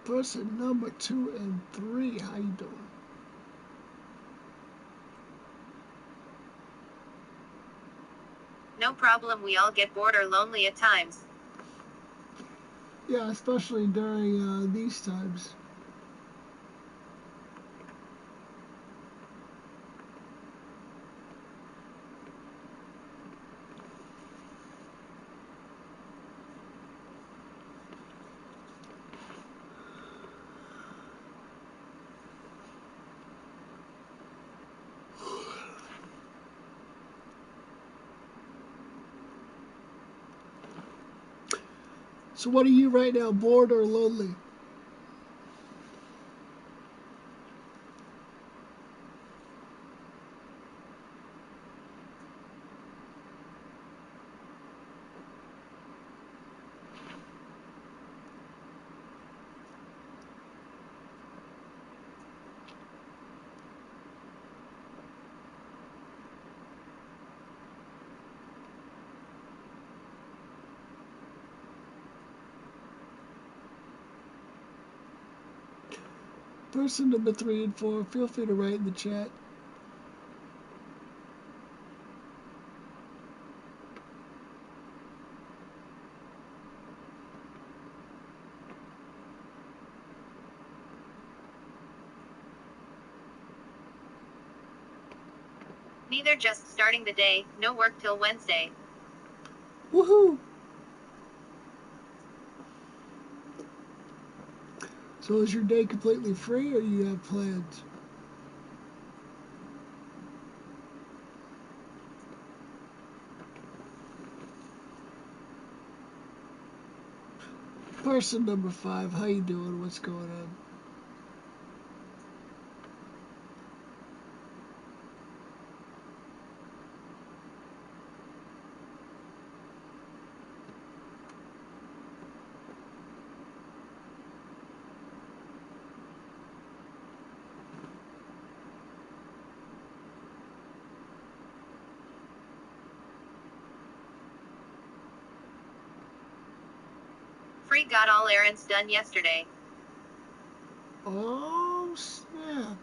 Person number 2 and 3, how you doing? No problem, we all get bored or lonely at times. Yeah, especially during these times. So what are you right now, bored or lonely? Person number 3 and 4, feel free to write in the chat. Neither, just starting the day, no work till Wednesday. Woohoo! So is your day completely free, or you have plans? Person number 5, how you doing? What's going on? Free, got all errands done yesterday. Oh, snap.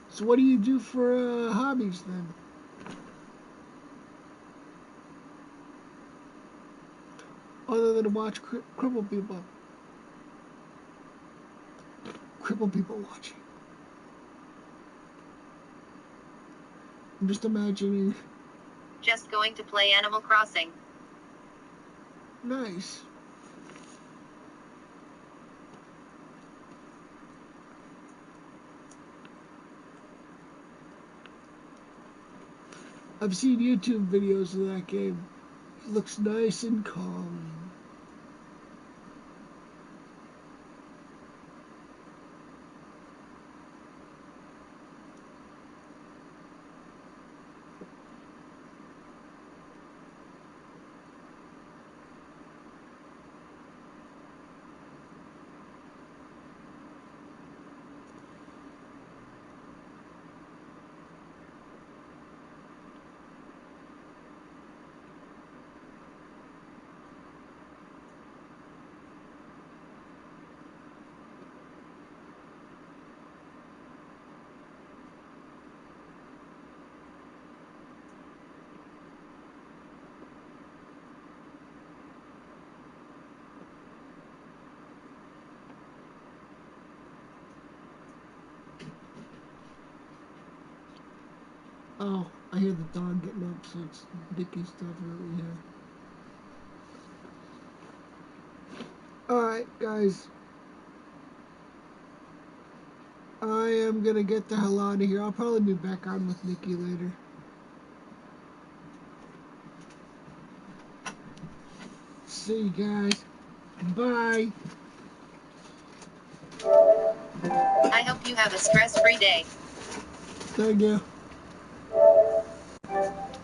So what do you do for hobbies then? Other than watch crippled people. Crippled people watching. I'm just imagining. Just going to play Animal Crossing. Nice. I've seen YouTube videos of that game. It looks nice and calm. Oh, I hear the dog getting up, so it's Dicky's definitely here. Alright, guys. I am gonna get the hell out of here. I'll probably be back on with Nikki later. See you guys. Bye. I hope you have a stress-free day. Thank you.